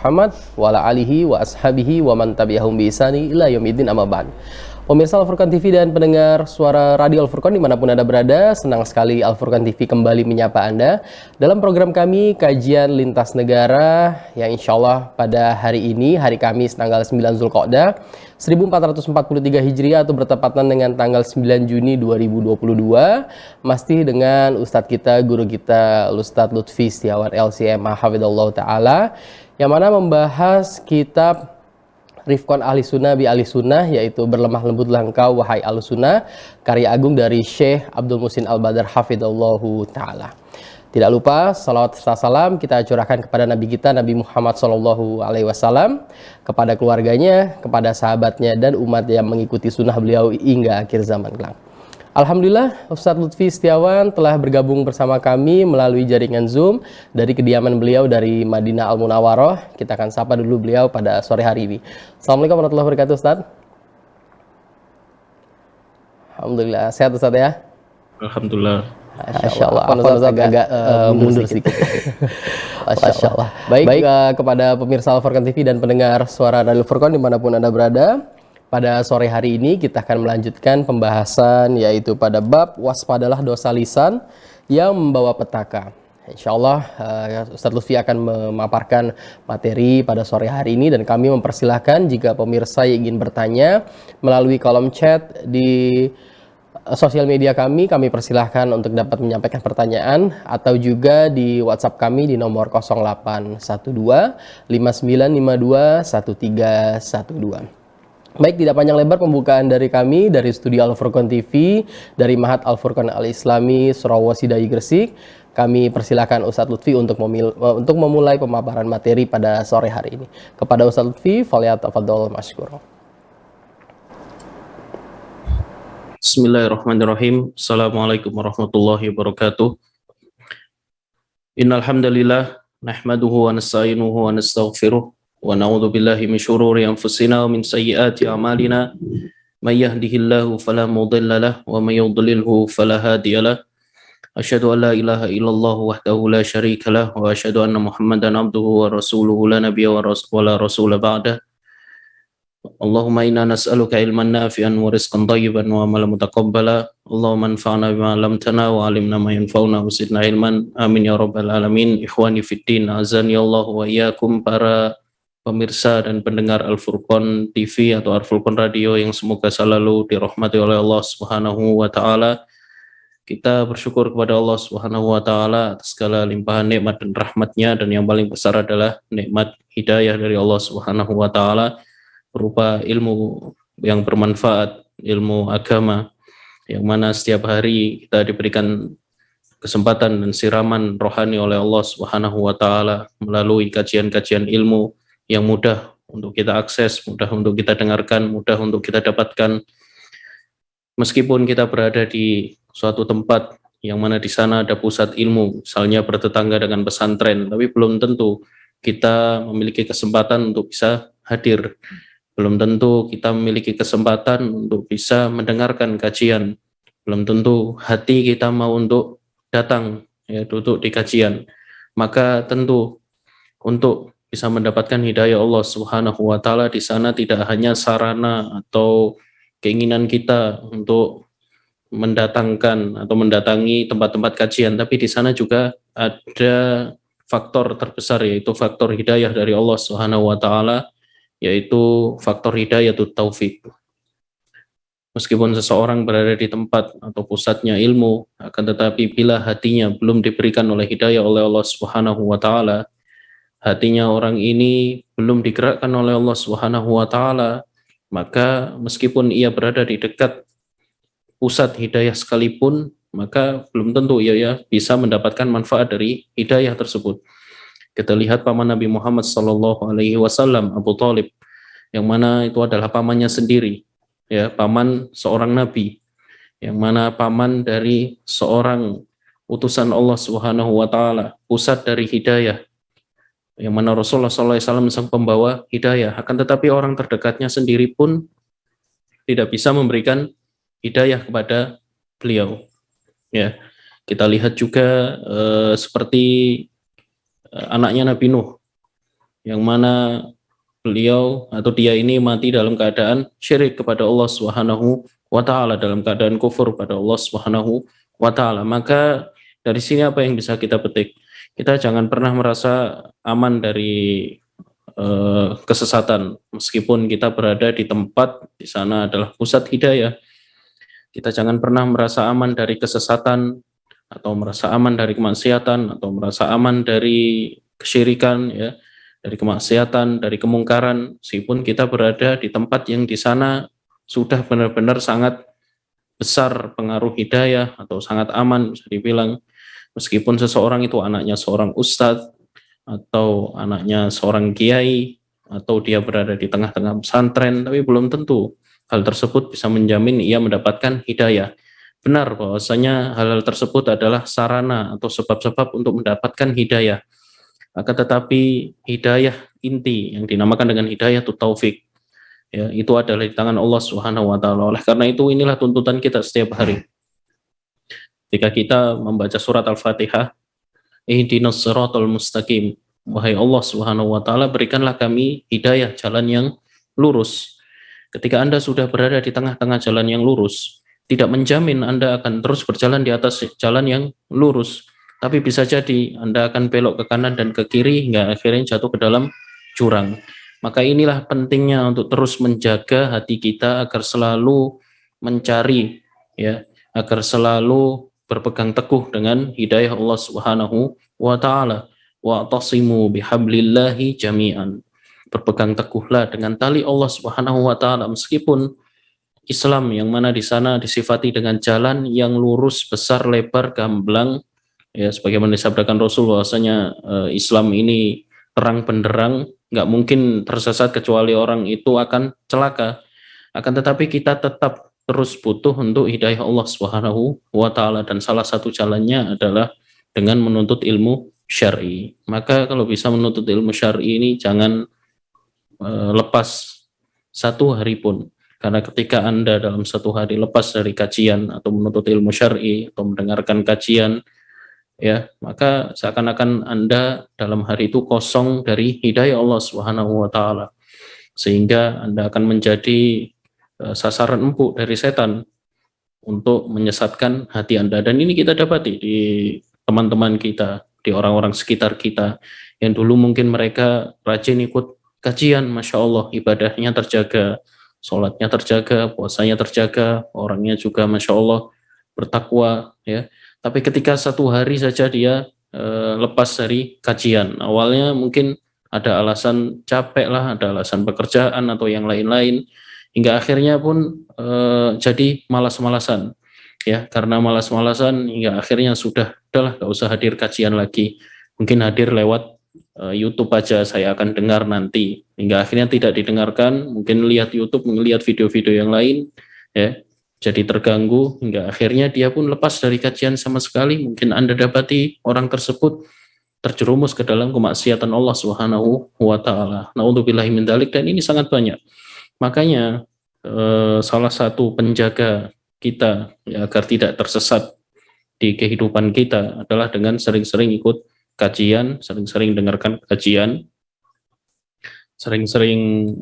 Muhammad wa ala alihi wa ashabihi wa man tabi'ahum bi ihsani ila yaumiddin, amma ba'd. Pemirsa Al-Furqan TV dan pendengar suara Radio Al-Furqan dimanapun Anda berada, senang sekali Al-Furqan TV kembali menyapa Anda dalam program kami Kajian Lintas Negara yang insya Allah pada hari ini, hari Kamis tanggal 9 Zulqa'dah 1443 Hijriah atau bertepatan dengan tanggal 9 Juni 2022, masih dengan Ustadz kita, guru kita, Ustadz Lutfi Setiawan LCM Hafidhullah Ta'ala, yang mana membahas kitab Rifqan Ahli Sunnah bi Ahli Sunnah, yaitu berlemah lembutlah engkau wahai Ahli Sunnah, karya agung dari Syekh Abdul Muhsin Al-Badar Hafidhullahu Ta'ala. Tidak lupa salawat serta salam kita curahkan kepada Nabi kita Nabi Muhammad SAW, kepada keluarganya, kepada sahabatnya dan umat yang mengikuti sunnah beliau hingga akhir zaman kelak. Alhamdulillah, Ustadz Lutfi Setiawan telah bergabung bersama kami melalui jaringan Zoom dari kediaman beliau dari Madinah Al-Munawwaroh. Kita akan sapa dulu beliau pada sore hari ini. Assalamualaikum warahmatullahi wabarakatuh, Ustadz. Alhamdulillah, sehat Ustadz ya? Alhamdulillah. Masya Allah, Ustadz agak mundur sedikit. Masya Allah. Baik, kepada pemirsa Al-Furqan TV dan pendengar suara Radio Al-Furqan dimanapun Anda berada, pada sore hari ini kita akan melanjutkan pembahasan yaitu pada bab waspadalah dosa lisan yang membawa petaka. Insya Allah Ustadz Lutfi akan memaparkan materi pada sore hari ini dan kami mempersilahkan jika pemirsa yang ingin bertanya melalui kolom chat di sosial media kami persilahkan untuk dapat menyampaikan pertanyaan atau juga di WhatsApp kami di nomor 0812 5952 1312. Baik, tidak panjang lebar pembukaan dari kami dari studio Al-Furqan TV dari Mahat Al-Furqan Al-Islami Surawesi Dayi Gresik. Kami persilakan Ustadz Lutfi untuk memulai pemaparan materi pada sore hari ini. Kepada Ustadz Lutfi, falyatafadhol masykur. Bismillahirrahmanirrahim. Assalamualaikum warahmatullahi wabarakatuh. Innal hamdalillah nahmaduhu wa nasta'inuhu wa nastaghfiruh. Wa na'udzu billahi min syururi anfusina wa min sayyiati a'malina. May yahdihillahu fala mudilla lahu wa may yudlilhu fala hadiya lahu. Asyhadu an la ilaha illallah wahdahu la syarika lahu wa asyhadu anna Muhammadan abduhu wa rasuluhu la nabiyya wa la rasula ba'da. Allahumma inna nas'aluka ilman nafi'an wa rizqan thayyiban wa amalan mutaqabbala. Allahumma anfa'na bima 'allamtana wa 'allimna ma yanfa'una wa zidna ilman. Amin ya rabbal alamin. Ikhwani fid din, azani Allah wa iyyakum, para pemirsa dan pendengar Al-Furqan TV atau Al-Furqan Radio yang semoga selalu dirahmati oleh Allah Subhanahu wa taala. Kita bersyukur kepada Allah Subhanahu wa taala atas segala limpahan nikmat dan rahmatnya, dan yang paling besar adalah nikmat hidayah dari Allah Subhanahu wa taala berupa ilmu yang bermanfaat, ilmu agama, yang mana setiap hari kita diberikan kesempatan dan siraman rohani oleh Allah Subhanahu wa taala melalui kajian-kajian ilmu yang mudah untuk kita akses, mudah untuk kita dengarkan, mudah untuk kita dapatkan. Meskipun kita berada di suatu tempat yang mana di sana ada pusat ilmu, misalnya bertetangga dengan pesantren, tapi belum tentu kita memiliki kesempatan untuk bisa hadir. Belum tentu kita memiliki kesempatan untuk bisa mendengarkan kajian. Belum tentu hati kita mau untuk datang, ya, duduk di kajian. Maka tentu untuk bisa mendapatkan hidayah Allah Subhanahu wa taala di sana tidak hanya sarana atau keinginan kita untuk mendatangkan atau mendatangi tempat-tempat kajian, tapi di sana juga ada faktor terbesar, yaitu faktor hidayah dari Allah Subhanahu wa taala, yaitu faktor hidayatut taufik. Meskipun seseorang berada di tempat atau pusatnya ilmu, akan tetapi bila hatinya belum diberikan oleh hidayah oleh Allah Subhanahu wa taala, hatinya orang ini belum digerakkan oleh Allah Subhanahu wa taala, maka meskipun ia berada di dekat pusat hidayah sekalipun, maka belum tentu ia bisa mendapatkan manfaat dari hidayah tersebut. Kita lihat paman Nabi Muhammad SAW, Abu Thalib, yang mana itu adalah pamannya sendiri, ya, paman seorang nabi, yang mana paman dari seorang utusan Allah Subhanahu wa taala, pusat dari hidayah, yang mana Rasulullah SAW sang pembawa hidayah, akan tetapi orang terdekatnya sendiri pun tidak bisa memberikan hidayah kepada beliau. Ya, kita lihat juga seperti anaknya Nabi Nuh, yang mana beliau atau dia ini mati dalam keadaan syirik kepada Allah Subhanahu wa taala, dalam keadaan kufur pada Allah Subhanahu wa taala. Maka dari sini apa yang bisa kita petik? Kita jangan pernah merasa aman dari kesesatan meskipun kita berada di tempat di sana adalah pusat hidayah. Kita jangan pernah merasa aman dari kesesatan atau merasa aman dari kemaksiatan atau merasa aman dari kesyirikan, ya, dari kemaksiatan, dari kemungkaran, meskipun kita berada di tempat yang di sana sudah benar-benar sangat besar pengaruh hidayah atau sangat aman bisa dibilang, meskipun seseorang itu anaknya seorang ustadz atau anaknya seorang kiai atau dia berada di tengah-tengah pesantren, tapi belum tentu hal tersebut bisa menjamin ia mendapatkan hidayah. Benar bahwasanya hal-hal tersebut adalah sarana atau sebab-sebab untuk mendapatkan hidayah. Akan tetapi hidayah inti yang dinamakan dengan hidayah itu taufik, ya, itu adalah di tangan Allah Subhanahu wa taala. Oleh karena itu inilah tuntutan kita setiap hari. Ketika kita membaca surat Al-Fatihah, ihdinas siratal mustaqim, wahai Allah Subhanahu wa taala, berikanlah kami hidayah jalan yang lurus. Ketika Anda sudah berada di tengah-tengah jalan yang lurus, tidak menjamin Anda akan terus berjalan di atas jalan yang lurus, tapi bisa jadi Anda akan belok ke kanan dan ke kiri hingga akhirnya jatuh ke dalam jurang. Maka inilah pentingnya untuk terus menjaga hati kita agar selalu mencari, ya, agar selalu berpegang teguh dengan hidayah Allah Subhanahu wa taala. Wa'tasimu bihablillahi jami'an. Berpegang teguhlah dengan tali Allah Subhanahu wa taala, meskipun Islam yang mana di sana disifati dengan jalan yang lurus, besar, lebar, gamblang, ya, sebagaimana disabdakan Rasul bahwasanya Islam ini terang benderang, nggak mungkin tersesat kecuali orang itu akan celaka. Akan tetapi kita tetap terus butuh untuk hidayah Allah Subhanahu wa taala, dan salah satu jalannya adalah dengan menuntut ilmu syar'i. Maka kalau bisa menuntut ilmu syar'i ini jangan lepas satu hari pun, karena ketika Anda dalam satu hari lepas dari kajian atau menuntut ilmu syar'i atau mendengarkan kajian, ya, maka seakan-akan Anda dalam hari itu kosong dari hidayah Allah Subhanahu wa taala, sehingga Anda akan menjadi sasaran empuk dari setan untuk menyesatkan hati Anda. Dan ini kita dapati di teman-teman kita, di orang-orang sekitar kita yang dulu mungkin mereka rajin ikut kajian, Masya Allah, ibadahnya terjaga, sholatnya terjaga, puasanya terjaga, orangnya juga Masya Allah bertakwa, ya. Tapi ketika satu hari saja dia lepas dari kajian, awalnya mungkin ada alasan capek lah, ada alasan pekerjaan atau yang lain-lain, hingga akhirnya pun jadi malas-malasan, ya, karena malas-malasan hingga akhirnya udahlah gak usah hadir kajian lagi, mungkin hadir lewat YouTube aja, saya akan dengar nanti, hingga akhirnya tidak didengarkan, mungkin lihat YouTube, melihat video-video yang lain, ya, jadi terganggu hingga akhirnya dia pun lepas dari kajian sama sekali. Mungkin Anda dapati orang tersebut terjerumus ke dalam kemaksiatan Allah Subhanahu wa taala. Nauzubillahi min dzalik, dan ini sangat banyak. Makanya salah satu penjaga kita, ya, agar tidak tersesat di kehidupan kita adalah dengan sering-sering ikut kajian, sering-sering dengarkan kajian, sering-sering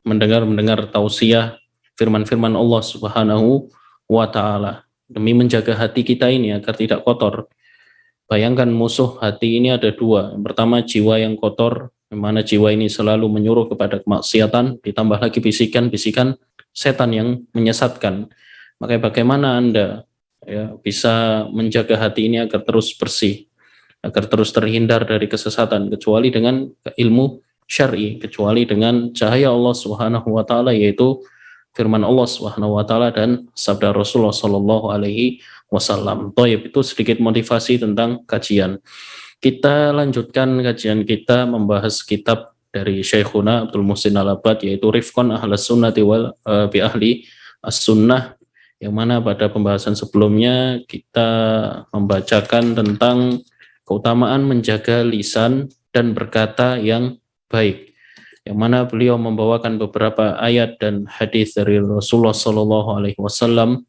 mendengar tausiah firman-firman Allah Subhanahu wa taala, demi menjaga hati kita ini agar tidak kotor. Bayangkan musuh hati ini ada dua. Yang pertama jiwa yang kotor, yang mana jiwa ini selalu menyuruh kepada kemaksiatan, ditambah lagi bisikan-bisikan setan yang menyesatkan. Maka bagaimana Anda, ya, bisa menjaga hati ini agar terus bersih, agar terus terhindar dari kesesatan, kecuali dengan ilmu syar'i, kecuali dengan cahaya Allah Subhanahu wa taala, yaitu firman Allah Subhanahu wa taala dan sabda Rasulullah sallallahu alaihi wasallam. Toyib, itu sedikit motivasi tentang kajian. Kita lanjutkan kajian kita membahas kitab dari Syekhuna Abdul Muhsin Al-Abbad, yaitu Rifqan Ahlus Sunnati wal bi Ahli As-Sunnah, yang mana pada pembahasan sebelumnya kita membacakan tentang keutamaan menjaga lisan dan berkata yang baik, yang mana beliau membawakan beberapa ayat dan hadis dari Rasulullah Shallallahu Alaihi Wasallam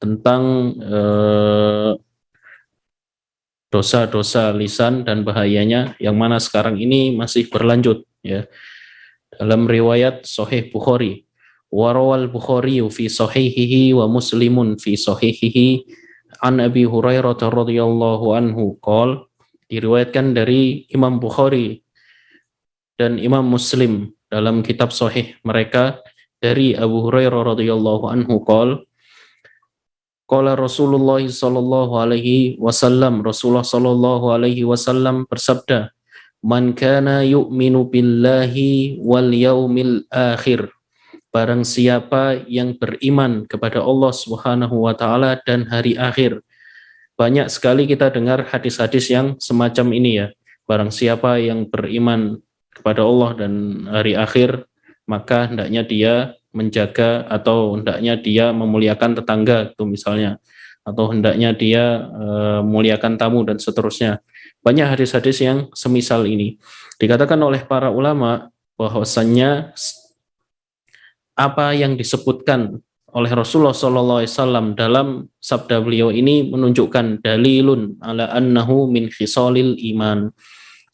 tentang dosa-dosa lisan dan bahayanya yang mana sekarang ini masih berlanjut ya. Dalam riwayat Sahih Bukhari, warawal Bukhari fi sahihihi wa Muslimun fi sahihihi an Abi Hurairah radhiyallahu anhu qol, diriwayatkan dari Imam Bukhari dan Imam Muslim dalam kitab sahih mereka dari Abu Hurairah radhiyallahu anhu qol, qala Rasulullah sallallahu alaihi wasallam, Rasulullah sallallahu alaihi wasallam bersabda, man kana yu'minu billahi wal yaumil akhir, barang siapa yang beriman kepada Allah Subhanahu wa taala dan hari akhir. Banyak sekali kita dengar hadis-hadis yang semacam ini ya. Barang siapa yang beriman kepada Allah dan hari akhir, maka hendaknya dia menjaga atau hendaknya dia memuliakan tetangga itu misalnya, atau hendaknya dia memuliakan tamu dan seterusnya. Banyak hadis-hadis yang semisal ini. Dikatakan oleh para ulama bahwasannya apa yang disebutkan oleh Rasulullah SAW dalam sabda beliau ini menunjukkan dalilun ala annahu min khisalil iman,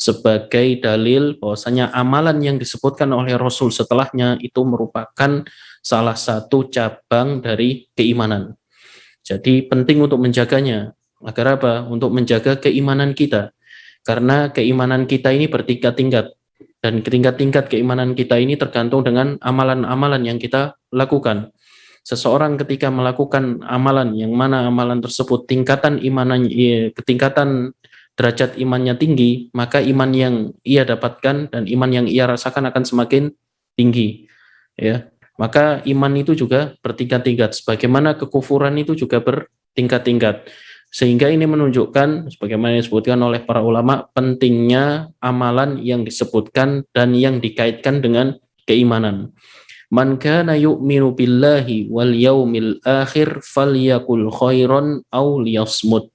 sebagai dalil bahwasanya amalan yang disebutkan oleh Rasul setelahnya itu merupakan salah satu cabang dari keimanan. Jadi penting untuk menjaganya. Agar apa? Untuk menjaga keimanan kita. Karena keimanan kita ini bertingkat-tingkat. Dan tingkat-tingkat keimanan kita ini tergantung dengan amalan-amalan yang kita lakukan. Seseorang ketika melakukan amalan yang mana amalan tersebut tingkatan derajat imannya tinggi, maka iman yang ia dapatkan dan iman yang ia rasakan akan semakin tinggi. Ya, maka iman itu juga bertingkat-tingkat, sebagaimana kekufuran itu juga bertingkat-tingkat. Sehingga ini menunjukkan, sebagaimana disebutkan oleh para ulama, pentingnya amalan yang disebutkan dan yang dikaitkan dengan keimanan. Man kana yu'minu billahi wal yaumil akhir falyakul khairan aw liyasmut.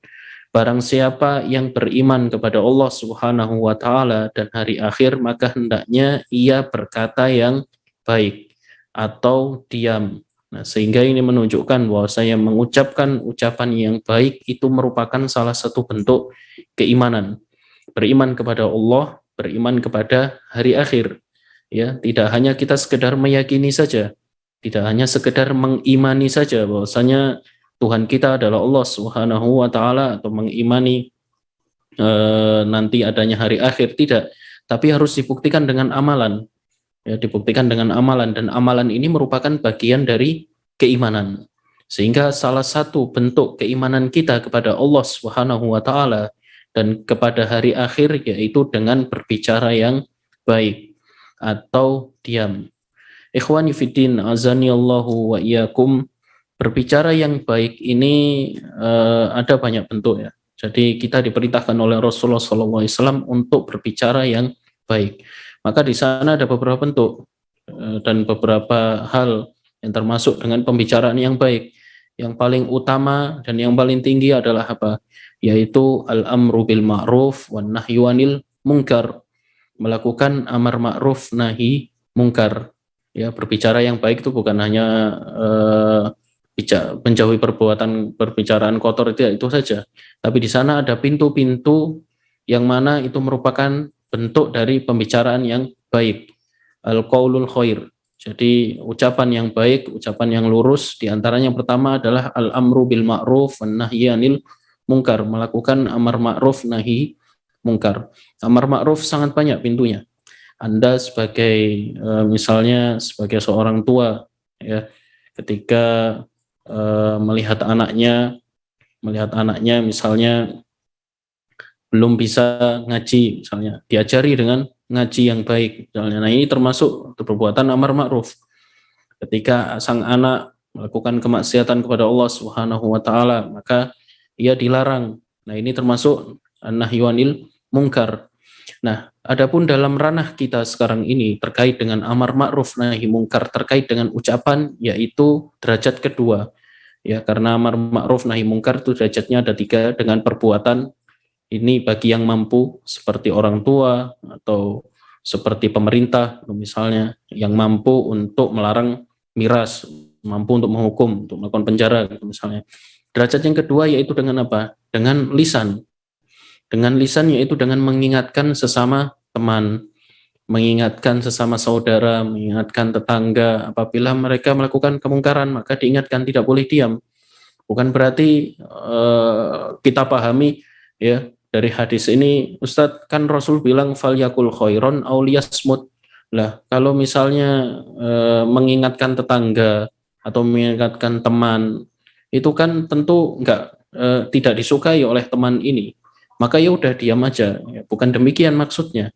Barang siapa yang beriman kepada Allah Subhanahu wa taala dan hari akhir, maka hendaknya ia berkata yang baik atau diam. Nah, sehingga ini menunjukkan bahwa saya mengucapkan ucapan yang baik itu merupakan salah satu bentuk keimanan. Beriman kepada Allah, beriman kepada hari akhir. Ya, tidak hanya kita sekedar meyakini saja, tidak hanya sekedar mengimani saja bahwasanya Tuhan kita adalah Allah Subhanahu wa taala, atau mengimani nanti adanya hari akhir, tidak, tapi harus dibuktikan dengan amalan. Ya, dibuktikan dengan amalan, dan amalan ini merupakan bagian dari keimanan. Sehingga salah satu bentuk keimanan kita kepada Allah Subhanahu wa taala dan kepada hari akhir yaitu dengan berbicara yang baik atau diam. Ikhwani fiddin, azanillahu wa iyyakum, berbicara yang baik ini ada banyak bentuk ya. Jadi kita diperintahkan oleh Rasulullah SAW untuk berbicara yang baik. Maka di sana ada beberapa bentuk dan beberapa hal yang termasuk dengan pembicaraan yang baik. Yang paling utama dan yang paling tinggi adalah apa? Yaitu al-amru bil ma'ruf wan nahyu anil munkar. Melakukan amar ma'ruf nahi mungkar. Ya, berbicara yang baik itu bukan hanya menjauhi perbicaraan kotor itu saja. Tapi di sana ada pintu-pintu yang mana itu merupakan bentuk dari pembicaraan yang baik. Al-qaulul khair. Jadi ucapan yang baik, ucapan yang lurus, diantaranya yang pertama adalah al-amru bil ma'ruf wan nahyi anil munkar, melakukan amar ma'ruf nahi mungkar. Amar ma'ruf sangat banyak pintunya. Anda sebagai misalnya sebagai seorang tua ya, ketika melihat anaknya misalnya belum bisa ngaji, misalnya diajari dengan ngaji yang baik misalnya. Nah, ini termasuk perbuatan amar ma'ruf. Ketika sang anak melakukan kemaksiatan kepada Allah Subhanahu wa taala, maka ia dilarang. Nah, ini termasuk nahyu anil munkar. Nah, adapun dalam ranah kita sekarang ini terkait dengan amar ma'ruf nahi munkar, terkait dengan ucapan, yaitu derajat kedua. Ya, karena amar ma'ruf nahi munkar itu derajatnya ada 3 dengan perbuatan. Ini bagi yang mampu seperti orang tua atau seperti pemerintah misalnya, yang mampu untuk melarang miras, mampu untuk menghukum, untuk melakukan penjara misalnya. Derajat yang kedua yaitu dengan apa? Dengan lisan. Dengan lisan yaitu dengan mengingatkan sesama teman, mengingatkan sesama saudara, mengingatkan tetangga. Apabila mereka melakukan kemungkaran, maka diingatkan, tidak boleh diam. Bukan berarti kita pahami ya dari hadis ini, Ustadz kan Rasul bilang fal yakul khairon aw liyasmut. Lah, kalau misalnya mengingatkan tetangga atau mengingatkan teman, itu kan tentu tidak disukai oleh teman ini. Maka ya udah diam aja. Ya, bukan demikian maksudnya.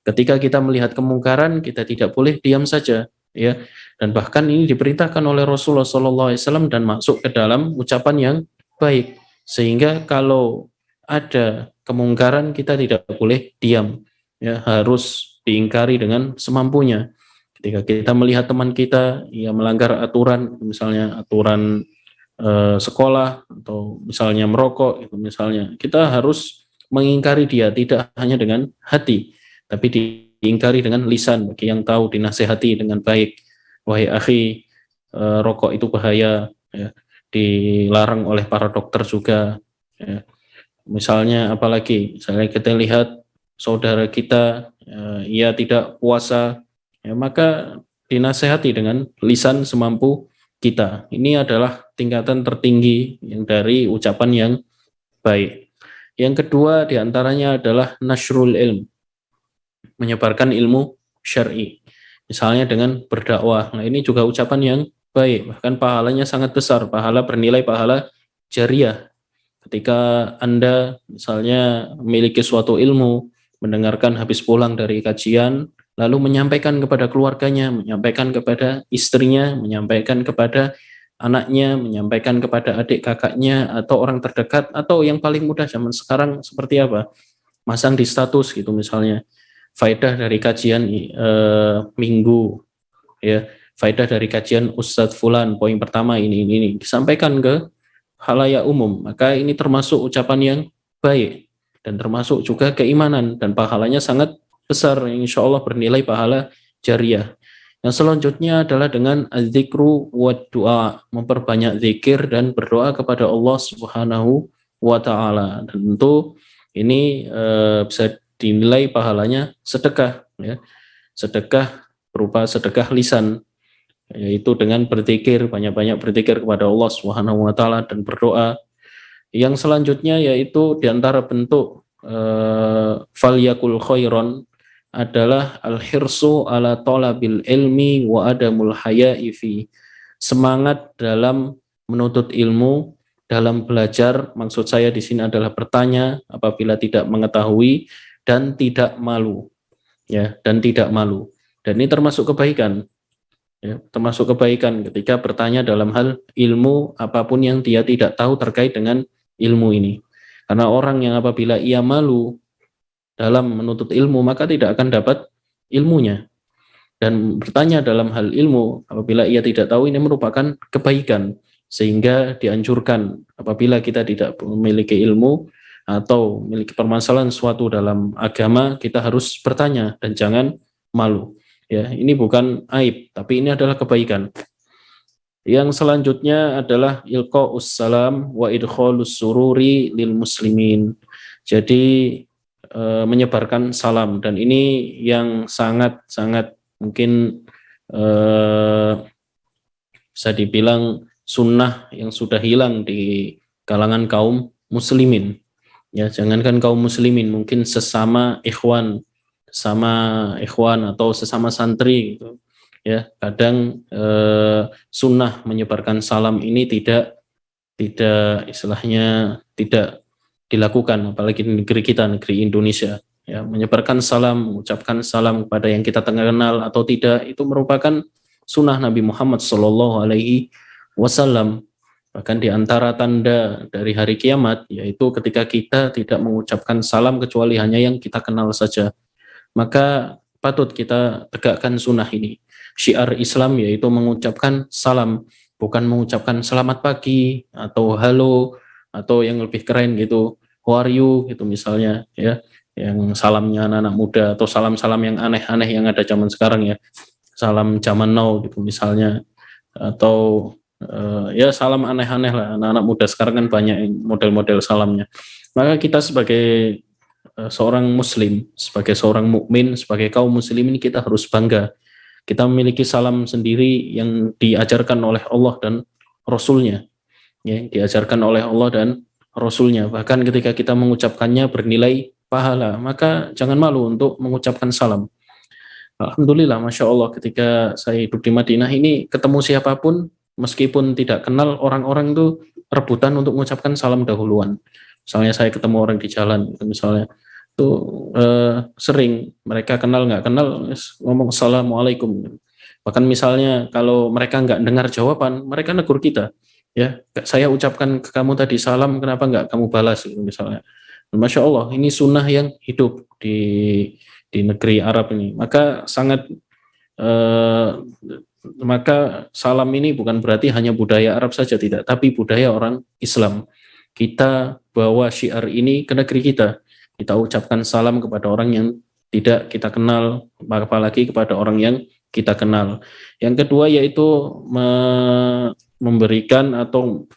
Ketika kita melihat kemungkaran, kita tidak boleh diam saja, ya. Dan bahkan ini diperintahkan oleh Rasulullah SAW dan masuk ke dalam ucapan yang baik. Sehingga kalau ada kemungkaran, kita tidak boleh diam, ya, harus diingkari dengan semampunya. Ketika kita melihat teman kita yang melanggar aturan, misalnya aturan sekolah atau misalnya merokok, itu misalnya, kita harus mengingkari dia, tidak hanya dengan hati, tapi diingkari dengan lisan. Bagi yang tahu, dinasehati dengan baik. Wahai akhi, rokok itu bahaya, ya, dilarang oleh para dokter juga, ya. Misalnya apalagi, misalnya kita lihat saudara kita, ia tidak puasa, ya, maka dinasehati dengan lisan semampu kita. Ini adalah tingkatan tertinggi yang dari ucapan yang baik. Yang kedua diantaranya adalah nasrul ilm, menyebarkan ilmu syar'i. Misalnya dengan berdakwah. Nah, ini juga ucapan yang baik, bahkan pahalanya sangat besar, pahala bernilai pahala jariah. Ketika Anda misalnya memiliki suatu ilmu, mendengarkan habis pulang dari kajian, lalu menyampaikan kepada keluarganya, menyampaikan kepada istrinya, menyampaikan kepada anaknya, menyampaikan kepada adik kakaknya, atau orang terdekat, atau yang paling mudah zaman sekarang seperti apa? Masang di status gitu misalnya. Faedah dari kajian minggu, ya, faedah dari kajian Ustadz Fulan, poin pertama ini disampaikan ke halayak umum, maka ini termasuk ucapan yang baik dan termasuk juga keimanan dan pahalanya sangat besar, insya Allah bernilai pahala jariah. Yang selanjutnya adalah dengan az-zikru wa doa, memperbanyak zikir dan berdoa kepada Allah Subhanahu wa taala. Dan tentu ini bisa dinilai pahalanya sedekah, ya. Sedekah berupa sedekah lisan, yaitu dengan berzikir, banyak-banyak berzikir kepada Allah Subhanahu wa taala dan berdoa. Yang selanjutnya yaitu diantara bentuk falyakul khairon adalah al-hirsu ala talabil ilmi wa adamul haya'i fi. Semangat dalam menuntut ilmu, dalam belajar, maksud saya di sini adalah bertanya apabila tidak mengetahui, dan tidak malu, ya, dan tidak malu. Dan ini termasuk kebaikan, ya, termasuk kebaikan ketika bertanya dalam hal ilmu apapun yang dia tidak tahu terkait dengan ilmu ini. Karena orang yang apabila ia malu dalam menuntut ilmu, maka tidak akan dapat ilmunya. Dan bertanya dalam hal ilmu apabila ia tidak tahu, ini merupakan kebaikan, sehingga dianjurkan apabila kita tidak memiliki ilmu atau memiliki permasalahan suatu dalam agama, kita harus bertanya dan jangan malu. Ya, ini bukan aib, tapi ini adalah kebaikan. Yang selanjutnya adalah ilqa'us salam wa idkhalus sururi lil muslimin. Jadi menyebarkan salam, dan ini yang sangat mungkin bisa dibilang sunnah yang sudah hilang di kalangan kaum muslimin. Ya, jangankan kaum muslimin, mungkin sesama ikhwan atau sesama santri gitu. Ya, kadang sunnah menyebarkan salam ini tidak istilahnya tidak dilakukan, apalagi di negeri kita, negeri Indonesia. Ya, menyebarkan salam, mengucapkan salam kepada yang kita kenal atau tidak, itu merupakan sunnah Nabi Muhammad SAW. Bahkan di antara tanda dari hari kiamat, yaitu ketika kita tidak mengucapkan salam kecuali hanya yang kita kenal saja. Maka patut kita tegakkan sunnah ini. Syiar Islam yaitu mengucapkan salam, bukan mengucapkan selamat pagi atau halo atau yang lebih keren gitu, how are you gitu misalnya, ya, yang salamnya anak-anak muda, atau salam-salam yang aneh-aneh yang ada zaman sekarang, ya, salam zaman now gitu misalnya, atau ya salam aneh-aneh lah. Anak-anak muda sekarang kan banyak model-model salamnya. Maka kita sebagai seorang muslim, sebagai seorang mukmin, sebagai kaum muslimin kita harus bangga. Kita memiliki salam sendiri yang diajarkan oleh Allah dan Rasul-Nya. Ya, diajarkan oleh Allah dan Rasul-Nya. Bahkan ketika kita mengucapkannya bernilai pahala, maka jangan malu untuk mengucapkan salam. Alhamdulillah, Masya Allah, ketika saya hidup di Madinah ini, ketemu siapapun, meskipun tidak kenal, orang-orang itu rebutan untuk mengucapkan salam dahuluan. Misalnya saya ketemu orang di jalan, misalnya, itu sering, mereka kenal nggak kenal, ngomong Assalamualaikum. Bahkan misalnya, kalau mereka nggak dengar jawaban, mereka negur kita. Ya, saya ucapkan ke kamu tadi salam, kenapa nggak kamu balas, misalnya. Masya Allah, ini sunnah yang hidup di negeri Arab ini. Maka salam ini bukan berarti hanya budaya Arab saja, tidak, tapi budaya orang Islam. Kita bawa syiar ini ke negeri kita. Kita ucapkan salam kepada orang yang tidak kita kenal, apalagi kepada orang yang kita kenal. Yang kedua yaitu memberikan atau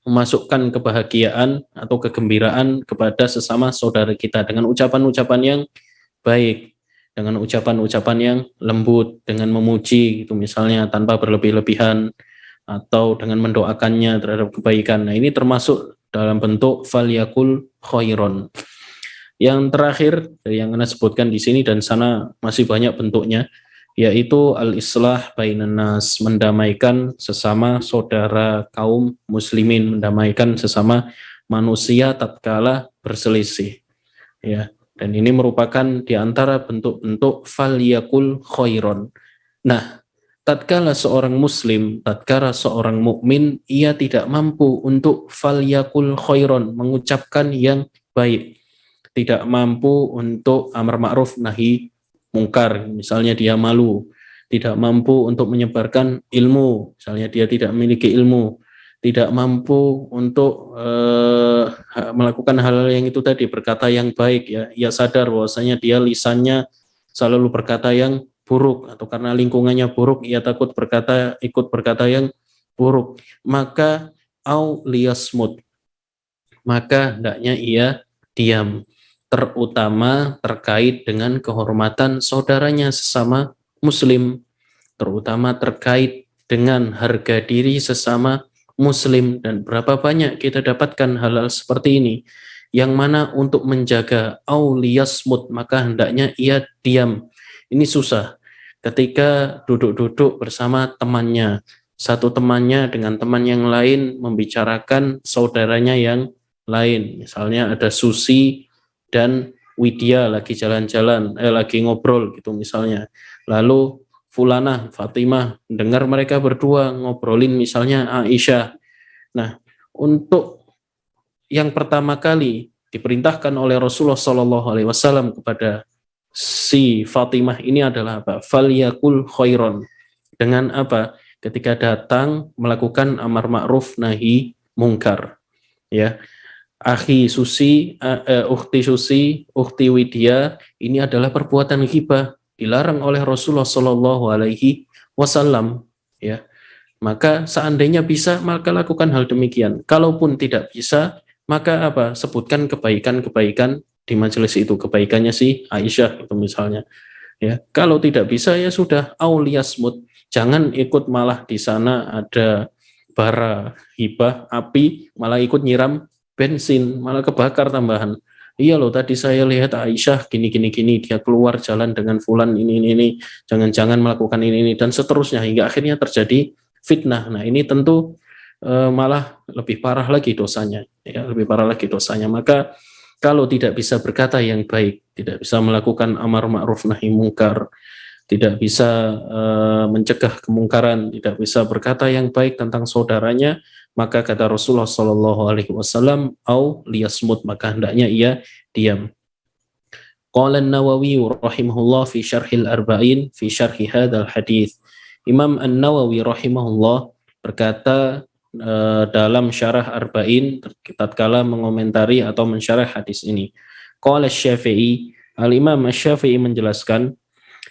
memasukkan kebahagiaan atau kegembiraan kepada sesama saudara kita dengan ucapan-ucapan yang baik, dengan ucapan-ucapan yang lembut, dengan memuji itu misalnya tanpa berlebih-lebihan, atau dengan mendoakannya terhadap kebaikan. Nah, ini termasuk dalam bentuk falyakul khairon. Yang terakhir yang Anda sebutkan di sini dan sana masih banyak bentuknya, yaitu al-islah bainan nas, mendamaikan sesama saudara kaum muslimin, mendamaikan sesama manusia tatkala berselisih. Ya, dan ini merupakan di antara bentuk-bentuk falyakul khairon. Nah, tatkala seorang muslim, tatkala seorang mukmin, ia tidak mampu untuk falyakul khairon, mengucapkan yang baik. Tidak mampu untuk amar ma'ruf nahi mungkar, misalnya dia malu, tidak mampu untuk menyebarkan ilmu, misalnya dia tidak memiliki ilmu, tidak mampu untuk melakukan hal-hal yang itu tadi, berkata yang baik, ya, ia sadar bahwasanya dia lisannya selalu berkata yang buruk, atau karena lingkungannya buruk, ia takut ikut berkata yang buruk, maka au liyasmut, maka hendaknya ia diam, terutama terkait dengan kehormatan saudaranya sesama muslim, terutama terkait dengan harga diri sesama muslim. Dan berapa banyak kita dapatkan hal-hal seperti ini, yang mana untuk menjaga auliyasmut, maka hendaknya ia diam. Ini susah ketika duduk-duduk bersama temannya, satu temannya dengan teman yang lain membicarakan saudaranya yang lain, misalnya ada Susi dan Widya lagi jalan-jalan, lagi ngobrol gitu misalnya. Lalu Fulanah, Fatimah, dengar mereka berdua ngobrolin misalnya Aisyah. Nah, untuk yang pertama kali diperintahkan oleh Rasulullah SAW kepada si Fatimah ini adalah apa? Falyakul khairon. Dengan apa? Ketika datang melakukan amar ma'ruf nahi mungkar. Ya, ukhti Susi, ukhti Widya, ini adalah perbuatan ghibah, dilarang oleh Rasulullah Shallallahu Alaihi Wasallam. Ya, maka seandainya bisa, maka lakukan hal demikian. Kalaupun tidak bisa, maka apa? Sebutkan kebaikan-kebaikan di majelis itu, kebaikannya si Aisyah itu misalnya. Ya, kalau tidak bisa ya sudah, auliyasmut, jangan ikut malah di sana ada bara hibah api, malah ikut nyiram bensin, malah kebakar tambahan. Iya loh, tadi saya lihat Aisyah gini, dia keluar jalan dengan fulan ini, jangan-jangan melakukan ini, dan seterusnya, hingga akhirnya terjadi fitnah. Nah, ini tentu malah lebih parah lagi dosanya. Ya, lebih parah lagi dosanya. Maka, kalau tidak bisa berkata yang baik, tidak bisa melakukan amar ma'ruf nahi mungkar, tidak bisa mencegah kemungkaran, tidak bisa berkata yang baik tentang saudaranya, maka kata Rasulullah Shallallahu Alaihi Wasallam, au liyasmut, maka hendaknya ia diam. Qala An-Nawawi rahimahullah fi syarhil arba'in fi syarhi hadzal hadits. Imam An-Nawawi rahimahullah berkata dalam syarah arba'in tatkala mengomentari atau mensyarah hadis ini. Qala Asy-Syafi'i, Al-Imam Asy-Syafi'i menjelaskan,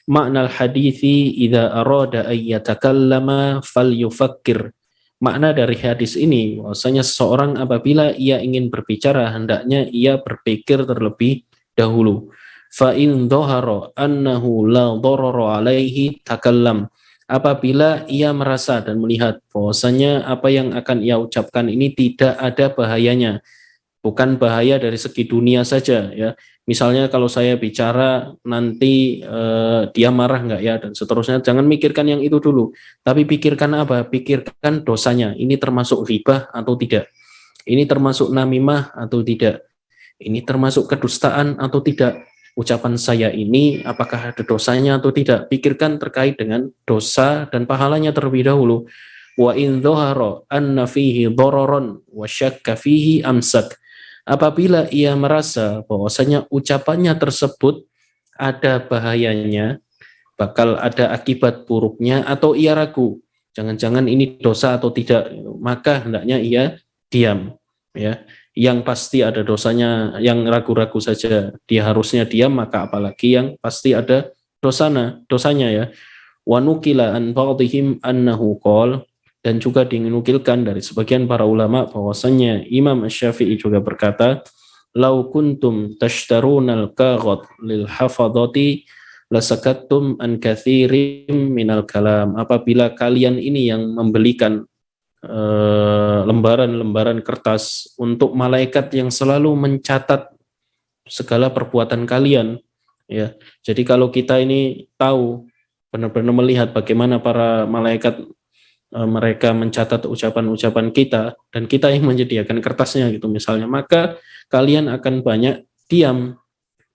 Makna al-hadithi idza arada ay yatakallama falyufakkir. Makna dari hadis ini bahwasanya seseorang apabila ia ingin berbicara hendaknya ia berpikir terlebih dahulu. Fa in dhahara annahu la dharara alaihi takallam. Apabila ia merasa dan melihat bahwasanya apa yang akan ia ucapkan ini tidak ada bahayanya, bukan bahaya dari segi dunia saja ya. Misalnya kalau saya bicara nanti dia marah nggak ya dan seterusnya, jangan mikirkan yang itu dulu. Tapi pikirkan apa? Pikirkan dosanya. Ini termasuk ghibah atau tidak? Ini termasuk namimah atau tidak? Ini termasuk kedustaan atau tidak? Ucapan saya ini apakah ada dosanya atau tidak? Pikirkan terkait dengan dosa dan pahalanya terlebih dahulu. Wa in dhahara anna fihi dhararan wa syakka fihi amsak. Apabila ia merasa bahwasanya ucapannya tersebut ada bahayanya, bakal ada akibat buruknya, atau ia ragu, jangan-jangan ini dosa atau tidak, maka hendaknya ia diam. Ya, yang pasti ada dosanya, yang ragu-ragu saja dia harusnya diam, maka apalagi yang pasti ada dosanya ya. Wa nukila an ba'dihim annahu qala, dan juga dinukilkan dari sebagian para ulama bahwasanya Imam Syafi'i juga berkata, lau kuntum tashtarunal qaghat lil hafadati lasakattum an katsirim minal kalam. Apabila kalian ini yang membelikan lembaran-lembaran kertas untuk malaikat yang selalu mencatat segala perbuatan kalian, ya. Jadi kalau kita ini tahu, benar-benar melihat bagaimana para malaikat mereka mencatat ucapan-ucapan kita dan kita yang menyediakan kertasnya gitu misalnya, maka kalian akan banyak diam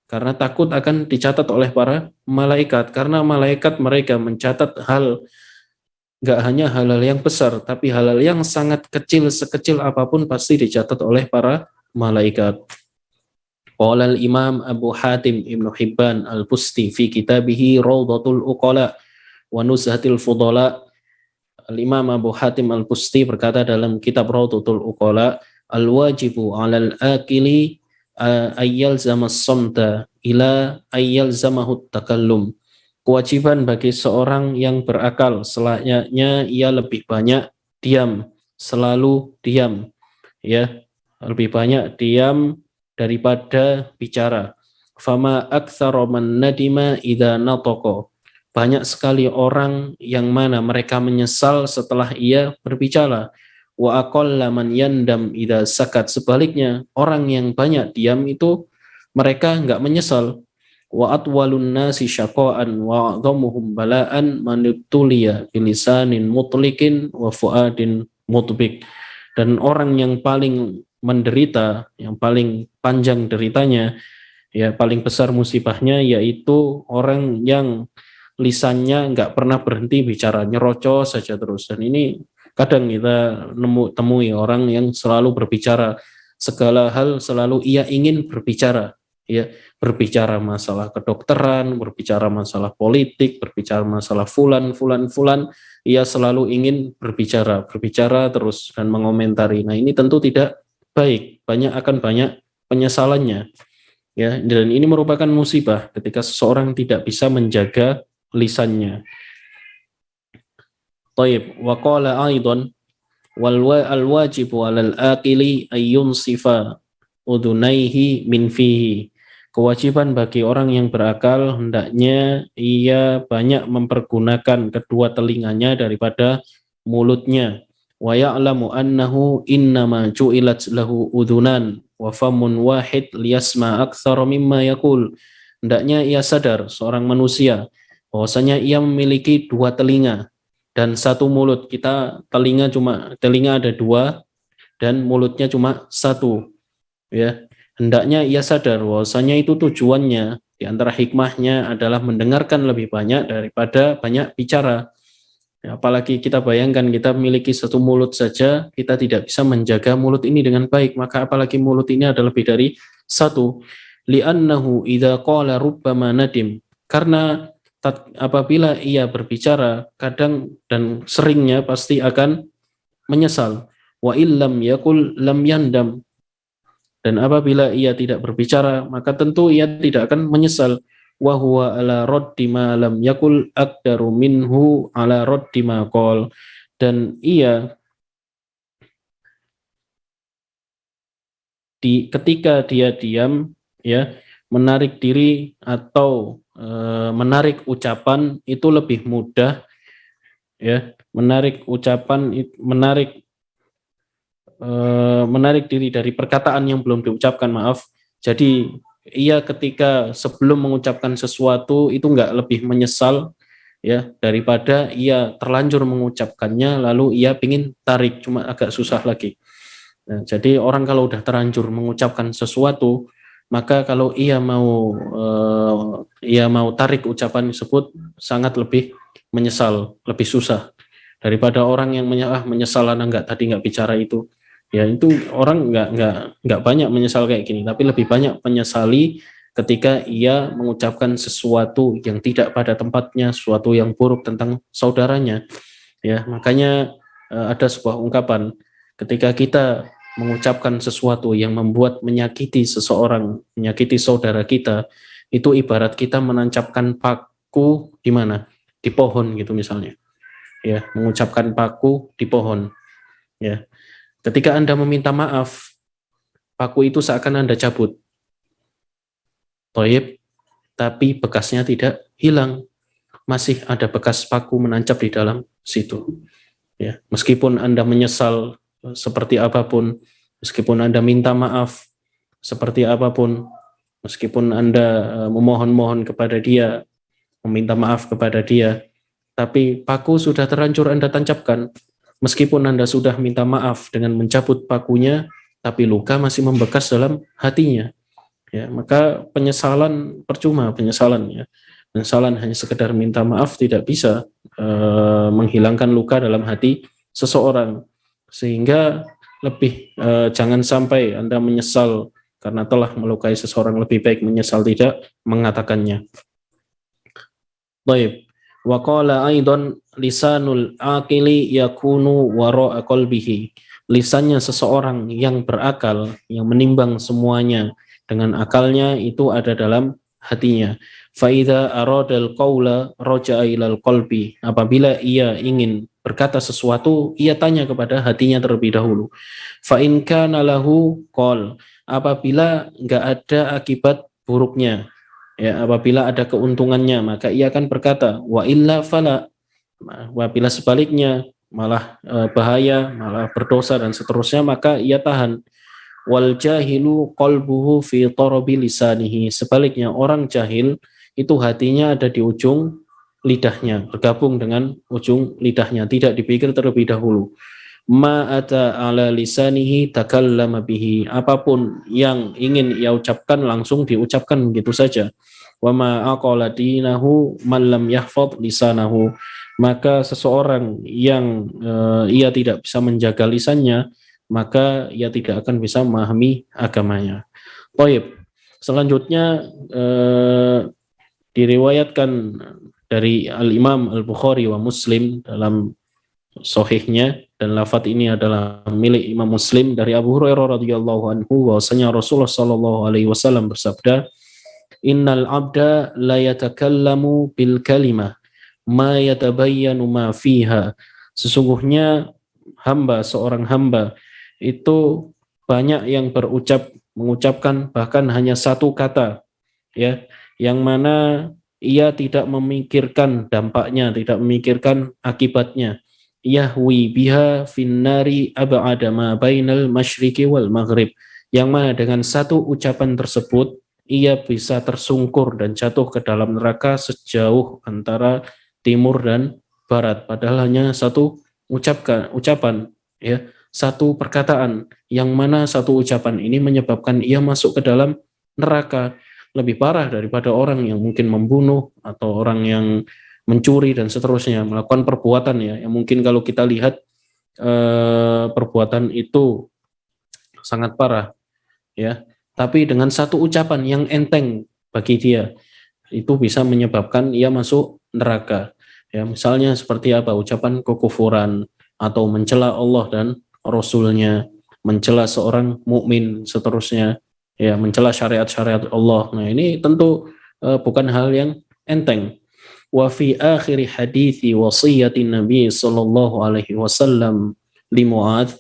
karena takut akan dicatat oleh para malaikat, karena malaikat mereka mencatat hal, nggak hanya hal-hal yang besar tapi hal-hal yang sangat kecil, sekecil apapun pasti dicatat oleh para malaikat. Qala al-Imam Abu Hatim Ibnu Hibban al-Busti fi kitabihi Rawdatul Uqala wa Nuzhatil Fudala. Al-Imam Abu Hatim Al-Busti berkata dalam kitab Rawdatul Uqala, al-wajibu 'alal akili ayyal zamas samta ila ayyal zamahut takallum. Kewajiban bagi seorang yang berakal selayaknya ia lebih banyak diam, selalu diam, ya, lebih banyak diam daripada bicara. Fama aktsara man nadima idza nataqa. Banyak sekali orang yang mana mereka menyesal setelah ia berbicara. Wa aqalla man yandam idza sakat. Sebaliknya, orang yang banyak diam itu mereka enggak menyesal. Wa atwalun nasi syaqa'an wa a'dhamuhum bala'an man ibtuliya bilisanin mutliqin wa fuadin mutbik. Dan orang yang paling menderita, yang paling panjang deritanya, ya paling besar musibahnya, yaitu orang yang lisannya nggak pernah berhenti bicara, nyerocos saja terus. Dan ini kadang kita temui orang yang selalu berbicara, segala hal selalu ia ingin berbicara, ya, berbicara masalah kedokteran, berbicara masalah politik, berbicara masalah fulan, ia selalu ingin berbicara terus dan mengomentari. Nah, ini tentu tidak baik, banyak penyesalannya, ya. Dan ini merupakan musibah ketika seseorang tidak bisa menjaga lisannya. Taib, wa qala aidan wal wajibu 'alal aqili ayyun sifa udunaihi min fihi. Kewajiban bagi orang yang berakal hendaknya ia banyak mempergunakan kedua telinganya daripada mulutnya. Wa ya'lamu annahu innama ju'ilat lahu udunan wa famun wahid liyasma aktsara mimma yaqul. Hendaknya ia sadar, seorang manusia, bahwasanya ia memiliki dua telinga dan satu mulut. Kita telinga ada dua dan mulutnya cuma satu, ya. Hendaknya ia sadar bahwasanya itu tujuannya, di antara hikmahnya adalah mendengarkan lebih banyak daripada banyak bicara. Ya, apalagi kita bayangkan kita memiliki satu mulut saja, kita tidak bisa menjaga mulut ini dengan baik, maka apalagi mulut ini ada lebih dari satu. Li'annahu idza qala rubbama nadim. Karena apabila ia berbicara, kadang dan seringnya pasti akan menyesal. Wa illam yakul lam yandam. Dan apabila ia tidak berbicara, maka tentu ia tidak akan menyesal. wa huwa ala raddi ma lam yakul aqdaru minhu ala raddi ma qol, dan ia ketika dia diam, ya, menarik diri atau menarik ucapan itu lebih mudah, ya, menarik ucapan, menarik diri dari perkataan yang belum diucapkan, maaf. Jadi ia ketika sebelum mengucapkan sesuatu itu nggak lebih menyesal, ya, daripada ia terlanjur mengucapkannya lalu ia pingin tarik, cuma agak susah lagi. Nah, jadi orang kalau udah terlanjur mengucapkan sesuatu, maka kalau ia mau tarik ucapan tersebut sangat lebih menyesal, lebih susah daripada orang yang menyesal karena tadi nggak bicara itu. Ya, itu orang nggak banyak menyesal kayak gini, tapi lebih banyak menyesali ketika ia mengucapkan sesuatu yang tidak pada tempatnya, sesuatu yang buruk tentang saudaranya. Ya, makanya ada sebuah ungkapan, ketika kita mengucapkan sesuatu yang membuat menyakiti seseorang, menyakiti saudara kita, itu ibarat kita menancapkan paku di mana? Di pohon gitu misalnya. Ya, mengucapkan paku di pohon. Ya. Ketika Anda meminta maaf, paku itu seakan Anda cabut. Toyib, tapi bekasnya tidak hilang. Masih ada bekas paku menancap di dalam situ. Ya, meskipun Anda menyesal seperti apapun, meskipun Anda minta maaf seperti apapun, meskipun Anda memohon-mohon kepada dia, meminta maaf kepada dia, tapi paku sudah terlanjur Anda tancapkan. Meskipun Anda sudah minta maaf dengan mencabut pakunya, tapi luka masih membekas dalam hatinya. Ya, maka penyesalan percuma, penyesalan hanya sekedar minta maaf tidak bisa menghilangkan luka dalam hati seseorang. Sehingga lebih jangan sampai Anda menyesal karena telah melukai seseorang, lebih baik menyesal tidak mengatakannya. Baik. Wa qala aidan lisanul aqili yakunu wara'a qalbihi. Lisannya seseorang yang berakal, yang menimbang semuanya dengan akalnya, itu ada dalam hatinya. Fa idza aradal qaula raja'a ilal qalbi. Apabila ia ingin berkata sesuatu, ia tanya kepada hatinya terlebih dahulu. Fa in kana lahu qol. Apabila enggak ada akibat buruknya, ya, apabila ada keuntungannya, maka ia akan berkata, wa illa fala. Apabila sebaliknya malah bahaya, malah berdosa dan seterusnya, maka ia tahan. Wal jahilu qalbuhu fi tarabi lisanihi. Sebaliknya orang jahil itu hatinya ada di ujung lidahnya, bergabung dengan ujung lidahnya, tidak dipikir terlebih dahulu. Ma ata ala lisanihi takallama bihi. Apapun yang ingin ia ucapkan langsung diucapkan begitu saja. Wa ma aqala dinahu man lam yahfaz lisanahu. Maka seseorang yang ia tidak bisa menjaga lisannya, maka ia tidak akan bisa memahami agamanya. Baik. Selanjutnya diriwayatkan dari Al-Imam Al-Bukhari wa Muslim dalam sahihnya, dan lafaz ini adalah milik Imam Muslim, dari Abu Hurairah radhiyallahu anhu bahwasanya Rasulullah sallallahu alaihi wasallam bersabda, innal abda la yatakallamu bil kalimah ma yatabayyanu ma fiha. Sesungguhnya seorang hamba itu banyak yang mengucapkan bahkan hanya satu kata, ya, yang mana ia tidak memikirkan dampaknya, tidak memikirkan akibatnya. Yahwi biha finnari ab'ada ma bainal masyriqi wal maghrib. Yang mana dengan satu ucapan tersebut ia bisa tersungkur dan jatuh ke dalam neraka sejauh antara timur dan barat. Padahal hanya satu ucapan, ya, satu perkataan, yang mana satu ucapan ini menyebabkan ia masuk ke dalam neraka. Lebih parah daripada orang yang mungkin membunuh atau orang yang mencuri dan seterusnya, melakukan perbuatan, ya, yang mungkin kalau kita lihat perbuatan itu sangat parah, ya, tapi dengan satu ucapan yang enteng bagi dia itu bisa menyebabkan ia masuk neraka. Ya, misalnya seperti apa? Ucapan kekufuran atau mencela Allah dan Rasulnya, mencela seorang mukmin, seterusnya, ya, mencela syariat-syariat Allah. Nah, ini tentu bukan hal yang enteng. Wa fi akhir hadithi wasiyatin Nabi sallallahu alaihi wasallam li Muadz,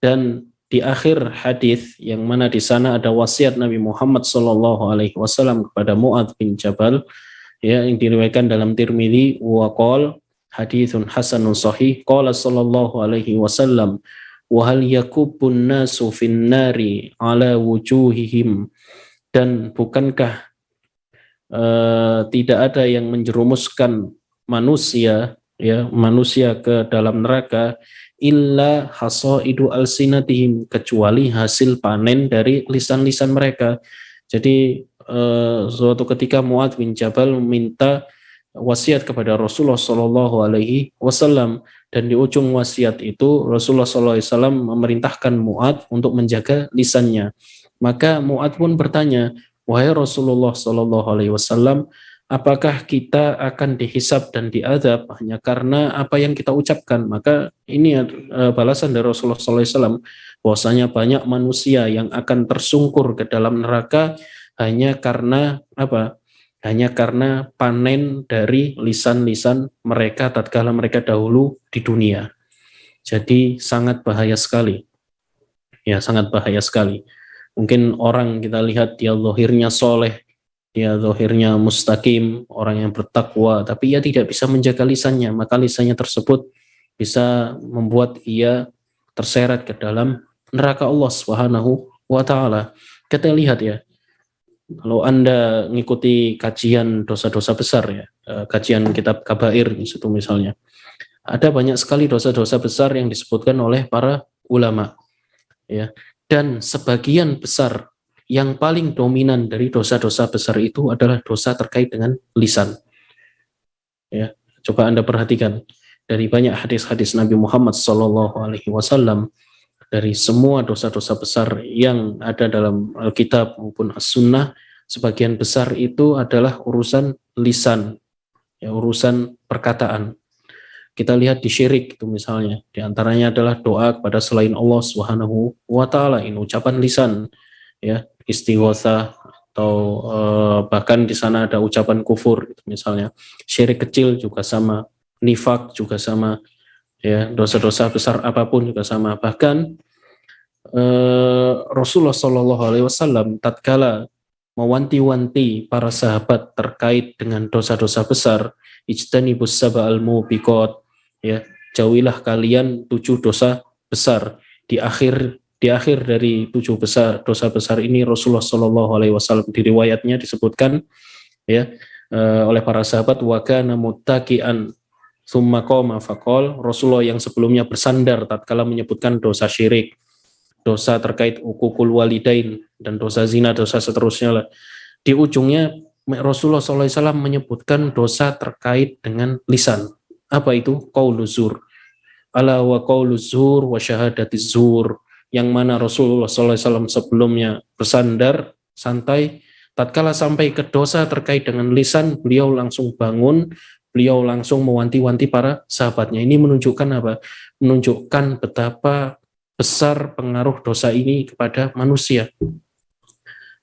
dan di akhir hadis yang mana di sana ada wasiat Nabi Muhammad sallallahu alaihi wasallam kepada Muadz bin Jabal, ya, yang diriwayatkan dalam Tirmidzi, wa qala haditsun hasanun sahih, qala sallallahu alaihi wasallam wa hal yakubun nasu fin nari ala wujuhihim, dan bukankah tidak ada yang menjerumuskan manusia, ya, manusia ke dalam neraka illa hasaidu alsinatihim, kecuali hasil panen dari lisan-lisan mereka. Jadi suatu ketika Muadz bin Jabal meminta wasiat kepada Rasulullah Shallallahu Alaihi Wasallam, dan di ujung wasiat itu Rasulullah Shallallahu Alaihi Wasallam memerintahkan Muadz untuk menjaga lisannya. Maka Muadz pun bertanya, wahai Rasulullah Shallallahu Alaihi Wasallam, apakah kita akan dihisab dan diazab hanya karena apa yang kita ucapkan? Maka ini balasan dari Rasulullah Shallallahu Alaihi Wasallam, bahwasanya banyak manusia yang akan tersungkur ke dalam neraka hanya karena apa? Hanya karena panen dari lisan-lisan mereka tatkala mereka dahulu di dunia. Jadi sangat bahaya sekali. Ya, sangat bahaya sekali. Mungkin orang kita lihat dia zahirnya soleh, dia zahirnya mustaqim, orang yang bertakwa, tapi ia tidak bisa menjaga lisannya, maka lisannya tersebut bisa membuat ia terseret ke dalam neraka Allah Subhanahu wa taala. Kita lihat ya, kalau Anda ngikuti kajian dosa-dosa besar ya, kajian kitab Kabair itu misalnya, ada banyak sekali dosa-dosa besar yang disebutkan oleh para ulama, ya. Dan sebagian besar yang paling dominan dari dosa-dosa besar itu adalah dosa terkait dengan lisan. Ya, coba Anda perhatikan dari banyak hadis-hadis Nabi Muhammad SAW, dari semua dosa-dosa besar yang ada dalam Alkitab maupun As-Sunnah, sebagian besar itu adalah urusan lisan, ya, urusan perkataan. Kita lihat di syirik itu misalnya, di antaranya adalah doa kepada selain Allah Subhanahu wa taala, ini ucapan lisan, ya, istighotsah, atau bahkan di sana ada ucapan kufur gitu misalnya. Syirik kecil juga sama, nifak juga sama, ya, dosa-dosa besar apapun juga sama. Bahkan Rasulullah Shallallahu Alaihi Wasallam tatkala mewanti-wanti para sahabat terkait dengan dosa-dosa besar, ijtanibus sab'al mubiqat, ya, jauhilah kalian 7 dosa besar. Di akhir dari 7 dosa besar ini Rasulullah Shallallahu Alaihi Wasallam di riwayatnya disebutkan, ya, oleh para sahabat, wa kana muttaqian tsumma qama faqal, Rasulullah yang sebelumnya bersandar tatkala menyebutkan dosa syirik, dosa terkait uququl walidain, dan dosa zina, dosa seterusnya lah. Di ujungnya Rasulullah SAW menyebutkan dosa terkait dengan lisan. Apa itu? Qauluz zur. Ala wa qauluz zur wa syahadatiz zur. Yang mana Rasulullah SAW sebelumnya bersandar, santai. Tatkala sampai ke dosa terkait dengan lisan, beliau langsung bangun, beliau langsung mewanti-wanti para sahabatnya. Ini menunjukkan apa? Menunjukkan betapa besar pengaruh dosa ini kepada manusia.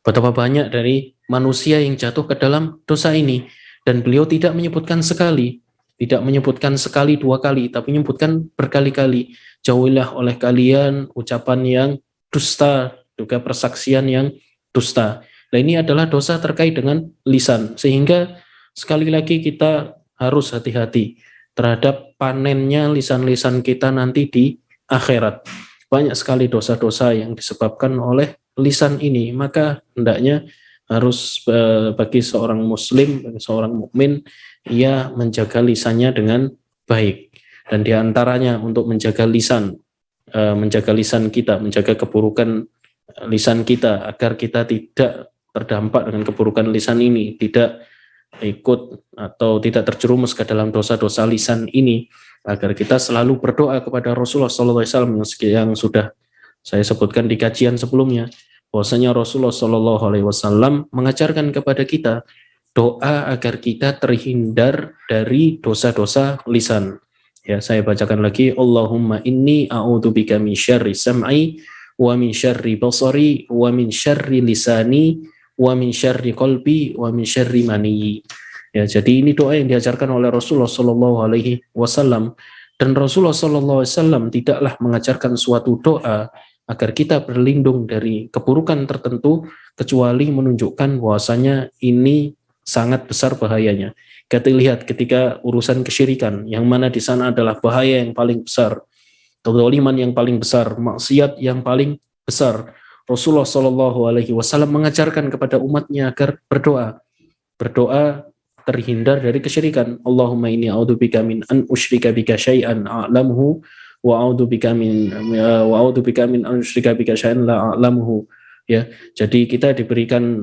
Betapa banyak dari manusia yang jatuh ke dalam dosa ini. Dan beliau tidak menyebutkan sekali, tidak menyebutkan sekali 2 kali, tapi menyebutkan berkali-kali. Jauhilah oleh kalian ucapan yang dusta, juga persaksian yang dusta. Nah, ini adalah dosa terkait dengan lisan. Sehingga sekali lagi kita harus hati-hati terhadap panennya lisan-lisan kita nanti di akhirat. Banyak sekali dosa-dosa yang disebabkan oleh lisan ini, maka hendaknya harus bagi seorang muslim, bagi seorang mukmin, ia menjaga lisannya dengan baik. Dan diantaranya untuk menjaga lisan kita, menjaga keburukan lisan kita, agar kita tidak terdampak dengan keburukan lisan ini, tidak ikut atau tidak terjerumus ke dalam dosa-dosa lisan ini, agar kita selalu berdoa kepada Rasulullah SAW yang sudah saya sebutkan di kajian sebelumnya, bahwasanya Rasulullah SAW mengajarkan kepada kita doa agar kita terhindar dari dosa-dosa lisan. Ya, saya bacakan lagi, Allahumma inni a'udzubika min syarri sam'i wa min syarri basari wa min syarri lisani wa min syarri qalbi wa min syarri mani. Ya, jadi ini doa yang diajarkan oleh Rasulullah Shallallahu Alaihi Wasallam, dan Rasulullah Shallallahu Alaihi Wasallam tidaklah mengajarkan suatu doa agar kita berlindung dari keburukan tertentu kecuali menunjukkan bahwasanya ini sangat besar bahayanya. Kita lihat ketika urusan kesyirikan, yang mana di sana adalah bahaya yang paling besar, kezaliman yang paling besar, maksiat yang paling besar. Rasulullah Shallallahu Alaihi Wasallam mengajarkan kepada umatnya agar berdoa terhindar dari kesyirikan. Allahumma inni a'udzubika min an usyrika bika syai'an a'lamuhu wa a'udzubika min an usyrika bika syai'an la a'lamuhu. Ya, jadi kita diberikan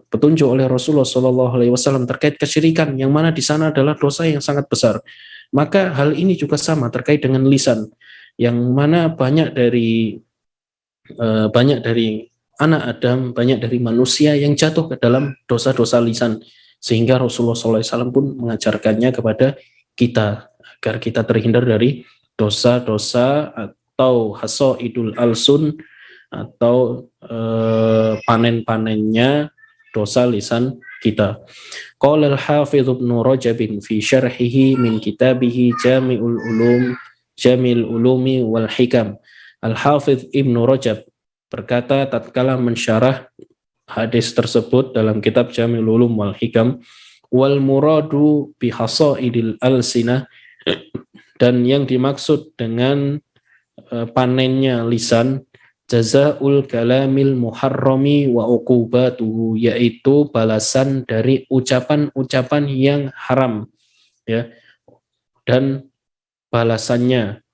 petunjuk oleh Rasulullah Shallallahu Alaihi Wasallam terkait kesyirikan, yang mana di sana adalah dosa yang sangat besar. Maka hal ini juga sama terkait dengan lisan, yang mana banyak dari anak Adam, banyak dari manusia yang jatuh ke dalam dosa-dosa lisan, sehingga Rasulullah SAW pun mengajarkannya kepada kita agar kita terhindar dari dosa-dosa atau hasaidul alsun, atau panen-panennya dosa lisan kita. Qala al-Hafidz Ibnu Rajab fi syarhihi min kitabihi Jami'ul Ulumi wal Hikam. Al-Hafidz Ibnu Rajab berkata tatkala mensyarah hadis tersebut dalam kitab Jami'ul Ulum wal Hikam, wal muradu bi hasaidil alsinah, dan yang dimaksud dengan panennya lisan, jazaul kalamil muharrami wa uqubatuhu, yaitu balasan dari ucapan-ucapan yang haram, ya, dan balasannya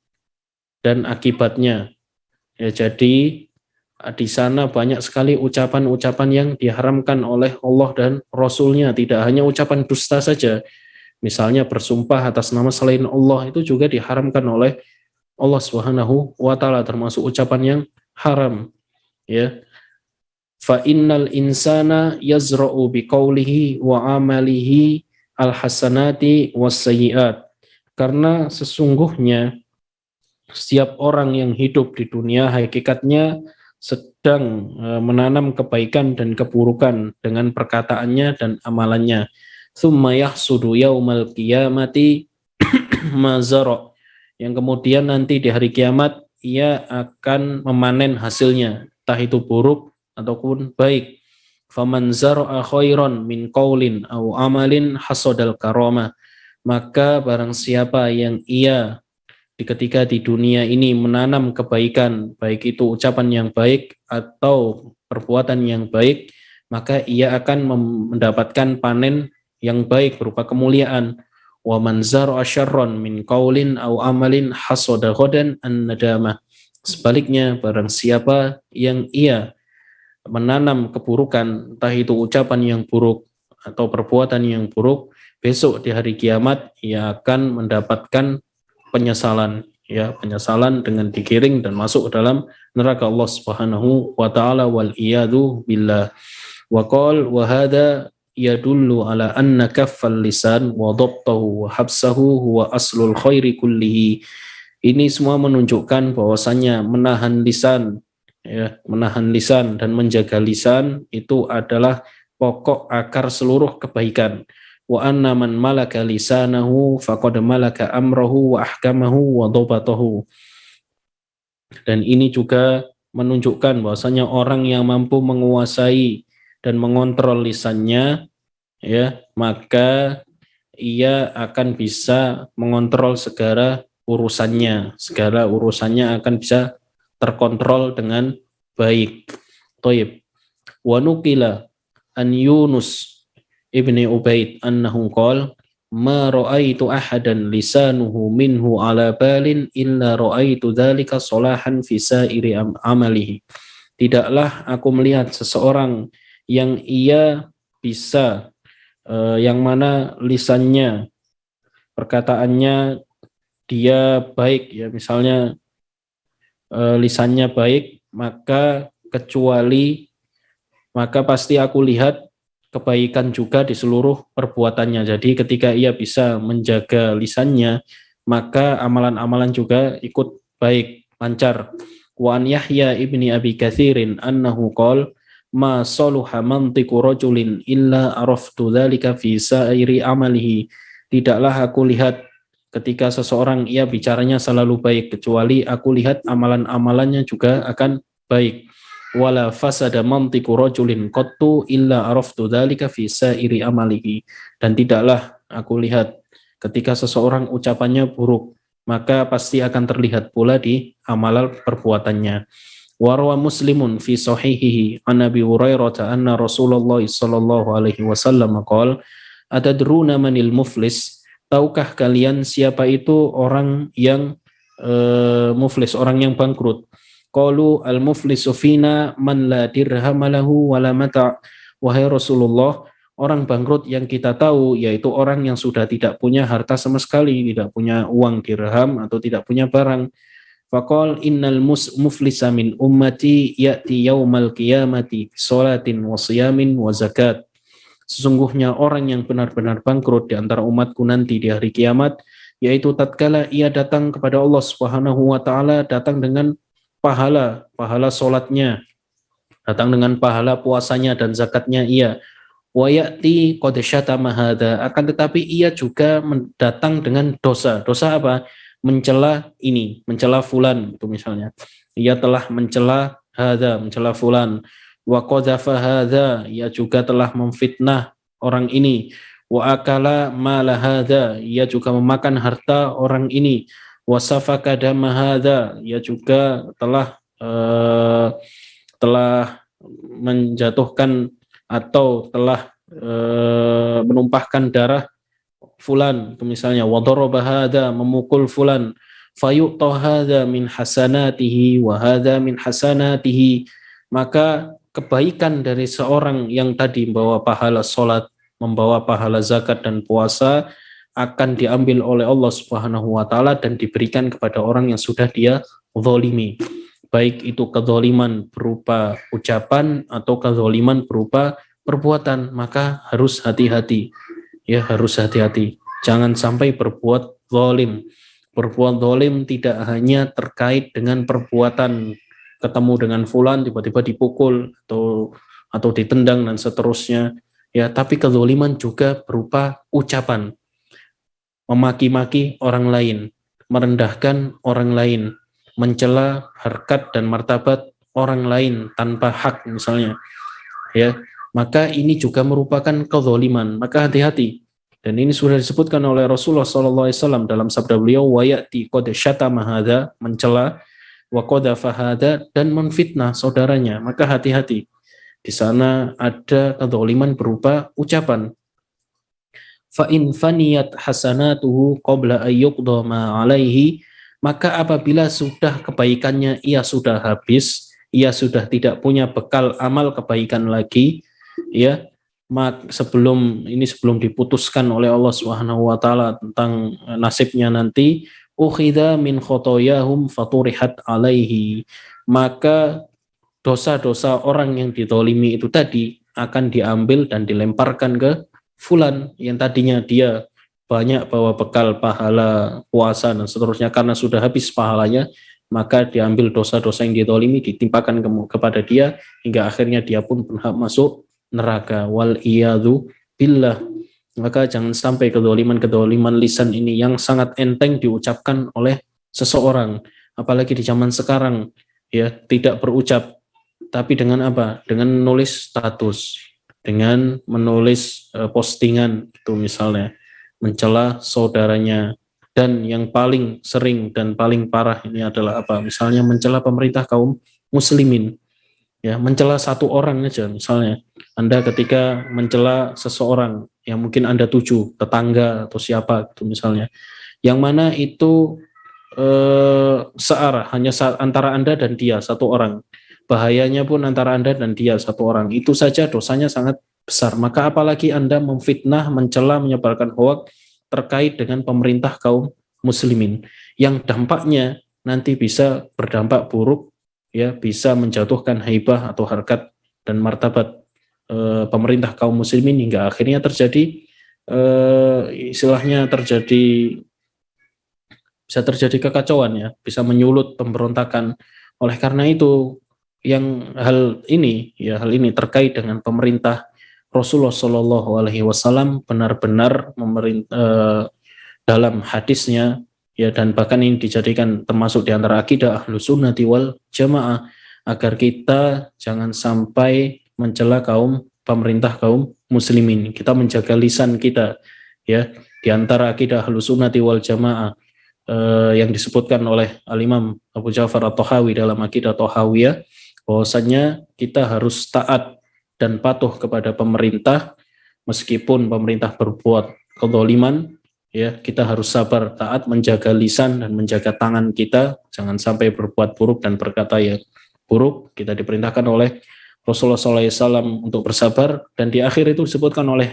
dan akibatnya. Ya, jadi di sana banyak sekali ucapan-ucapan yang diharamkan oleh Allah dan Rasul-Nya, tidak hanya ucapan dusta saja. Misalnya bersumpah atas nama selain Allah, itu juga diharamkan oleh Allah Subhanahu wa taala, termasuk ucapan yang haram, ya. Fa innal insana yazra'u biqaulihi wa amalihi alhasanati wassayiat. Karena sesungguhnya setiap orang yang hidup di dunia hakikatnya sedang menanam kebaikan dan keburukan dengan perkataannya dan amalannya. Tsumma yahsudu yaumal qiyamati mazara, yang kemudian nanti di hari kiamat ia akan memanen hasilnya, entah itu buruk ataupun baik. Faman zara'a khairan min qaulin aw amalin hasadal karama, maka barang siapa yang ia ketika di dunia ini menanam kebaikan, baik itu ucapan yang baik atau perbuatan yang baik, maka ia akan mendapatkan panen yang baik berupa kemuliaan. Wa man zara'a syarran min qaulin aw amalin hasada ghadan an-nadamah. Sebaliknya, barang siapa yang ia menanam keburukan, entah itu ucapan yang buruk atau perbuatan yang buruk, besok di hari kiamat ia akan mendapatkan penyesalan, ya, penyesalan dengan digiring dan masuk ke dalam neraka Allah Subhanahu wa taala, wal iyadu billah. Wa qol wa hadza yadullu ala anna kaffal lisan wa dhabtahu wa habsahu huwa aslul khairi kullihi. Ini semua menunjukkan bahwasanya menahan lisan, ya, menahan lisan dan menjaga lisan itu adalah pokok akar seluruh kebaikan. Wa anna man malaka lisanahu faqad malaka amrahu wa ahkamahu wa dhabatahu. Dan ini juga menunjukkan bahwasanya orang yang mampu menguasai dan mengontrol lisannya, ya, maka ia akan bisa mengontrol segala urusannya akan bisa terkontrol dengan baik. Thayyib. Wa nuqila an Yunus ibni Ubaid annahu qala ma ra'aitu ahadan lisanuhu minhu ala balin illa ra'aitu dzalika salahan fi sa'iri amalihi. Tidaklah aku melihat seseorang yang ia bisa yang mana lisannya, perkataannya dia baik, ya, misalnya lisannya baik, maka pasti aku lihat kebaikan juga di seluruh perbuatannya. Jadi ketika ia bisa menjaga lisannya, maka amalan-amalan juga ikut baik, lancar. Wa an Yahya ibni Abi Katsirin annahu qala ma saluha mantiqu rajulin illa araftu dzalika fi sa'iri amalihi. Tidaklah aku lihat ketika seseorang ia bicaranya selalu baik, kecuali aku lihat amalan-amalannya juga akan baik. Wala fasada mantiqu rajulin qattu illa araftu dzalika fi sa'iri amalihi. Dan tidaklah aku lihat ketika seseorang ucapannya buruk, maka pasti akan terlihat pula di amalan perbuatannya. Warwa Muslimun fi sahihihi an Abi Hurairah anna Rasulullah sallallahu alaihi wasallam qala atadruna manil muflis, tahukah kalian siapa itu orang yang muflis, orang yang bangkrut? Qalu al muflisu fina man la dirham lahu wala mata'. Wahai Rasulullah, orang bangkrut yang kita tahu yaitu orang yang sudah tidak punya harta sama sekali, tidak punya uang dirham atau tidak punya barang. Faqal innal muflisa min ummati ya'ti yaumal qiyamati bisolatin wa siyamin wa zakat. Sesungguhnya orang yang benar-benar bangkrut di antara umatku nanti di hari kiamat, yaitu tatkala ia datang kepada Allah Subhanahu wa taala, datang dengan pahala salatnya, datang dengan pahala puasanya dan zakatnya ia. Wa ya'ti qad syatama hadza, akan tetapi ia juga datang dengan dosa. Dosa apa? Mencela ini, mencela fulan itu misalnya. Ia telah mencela hadza, mencela fulan. Wa qadzafa hadza, ia juga telah memfitnah orang ini. Wa akala mala hadza, ia juga memakan harta orang ini. Wa safaka dama hadza, ia juga telah menjatuhkan atau telah menumpahkan darah fulan itu misalnya. Wa daraba hadza, memukul fulan. Fayu'ta hadza min hasanatihi wa hadza min hasanatihi, maka kebaikan dari seorang yang tadi membawa pahala salat, membawa pahala zakat dan puasa akan diambil oleh Allah Subhanahu wa taala dan diberikan kepada orang yang sudah dia zalimi. Baik itu kezaliman berupa ucapan atau kezaliman berupa perbuatan, maka harus hati-hati. Ya, harus hati-hati. Jangan sampai berbuat zalim. Berbuat zalim tidak hanya terkait dengan perbuatan, ketemu dengan fulan tiba-tiba dipukul atau ditendang dan seterusnya. Ya, tapi kezaliman juga berupa ucapan. Memaki-maki orang lain, merendahkan orang lain, mencela harkat dan martabat orang lain tanpa hak misalnya. Ya, maka ini juga merupakan kezaliman. Maka hati-hati. Dan ini sudah disebutkan oleh Rasulullah SAW dalam sabda beliau, wa ya'ti qad syatama hadza, mencela, wa qadhafa hadza, dan menfitnah saudaranya. Maka hati-hati. Di sana ada kezaliman berupa ucapan. Fa in faniyat hasanatuhu qabla ayyuqda ma alaihi, maka apabila sudah kebaikannya ia sudah habis, ia sudah tidak punya bekal amal kebaikan lagi, ya, sebelum diputuskan oleh Allah Subhanahu wa taala tentang nasibnya nanti, ukhidha min khotoyahum faturihat alaihi, maka dosa-dosa orang yang dizalimi itu tadi akan diambil dan dilemparkan ke fulan yang tadinya dia banyak bawa bekal pahala puasa dan seterusnya, karena sudah habis pahalanya, maka diambil dosa-dosa yang dizalimi ditimpakan kepada dia hingga akhirnya dia pun berhak masuk neraka. Wal iyadzu billah. Maka jangan sampai kezaliman lisan ini yang sangat enteng diucapkan oleh seseorang, apalagi di zaman sekarang, ya, tidak berucap, tapi dengan apa? Dengan menulis status, dengan menulis postingan itu misalnya, mencela saudaranya. Dan yang paling sering dan paling parah ini adalah apa? Misalnya mencela pemerintah kaum muslimin. Ya, mencela satu orang aja misalnya. Anda ketika mencela seseorang yang mungkin Anda tuju, tetangga atau siapa itu misalnya, yang mana itu searah, hanya antara Anda dan dia satu orang. Bahayanya pun antara Anda dan dia satu orang. Itu saja dosanya sangat besar. Maka apalagi Anda memfitnah, mencela, menyebarkan hoaks terkait dengan pemerintah kaum muslimin, yang dampaknya nanti bisa berdampak buruk, ya, bisa menjatuhkan haibah atau harkat dan martabat pemerintah kaum muslimin hingga akhirnya terjadi bisa terjadi kekacauan, ya, bisa menyulut pemberontakan. Oleh karena itu hal ini terkait dengan pemerintah Rasulullah Shallallahu Alaihi Wasallam benar-benar dalam hadisnya, ya, dan bahkan ini dijadikan termasuk di antara akidah Ahlus Sunnati wal Jamaah, agar kita jangan sampai mencela pemerintah kaum muslimin. Kita menjaga lisan kita, ya, di antara akidah Ahlus Sunnati wal Jamaah yang disebutkan oleh Al-Imam Abu Ja'far At-Tahawi dalam akidah Tahawiyah, bahwasanya kita harus taat dan patuh kepada pemerintah meskipun pemerintah berbuat kezaliman, ya, kita harus sabar, taat, menjaga lisan dan menjaga tangan kita, jangan sampai berbuat buruk dan berkata yang buruk. Kita diperintahkan oleh Rasulullah SAW untuk bersabar, dan di akhir itu disebutkan oleh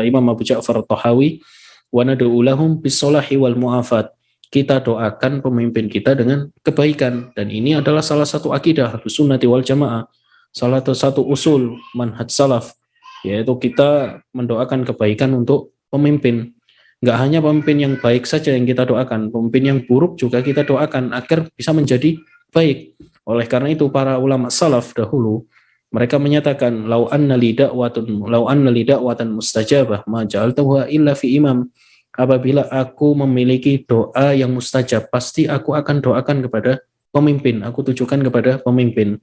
Imam Abu Ja'far At-Tahawi, wa nad'u lahum bis-sholahi wal mu'afat. Kita doakan pemimpin kita dengan kebaikan, dan ini adalah salah satu akidah Ahlus Sunnati wal Jamaah, salah satu usul manhaj salaf, yaitu kita mendoakan kebaikan untuk pemimpin. Nggak hanya pemimpin yang baik saja yang kita doakan, pemimpin yang buruk juga kita doakan agar bisa menjadi baik. Oleh karena itu para ulama salaf dahulu, mereka menyatakan, lau anna li da'watan mustajabah ma ja'altuha illa fi imam. Apabila aku memiliki doa yang mustajab, pasti aku akan doakan kepada pemimpin, aku tujukan kepada pemimpin.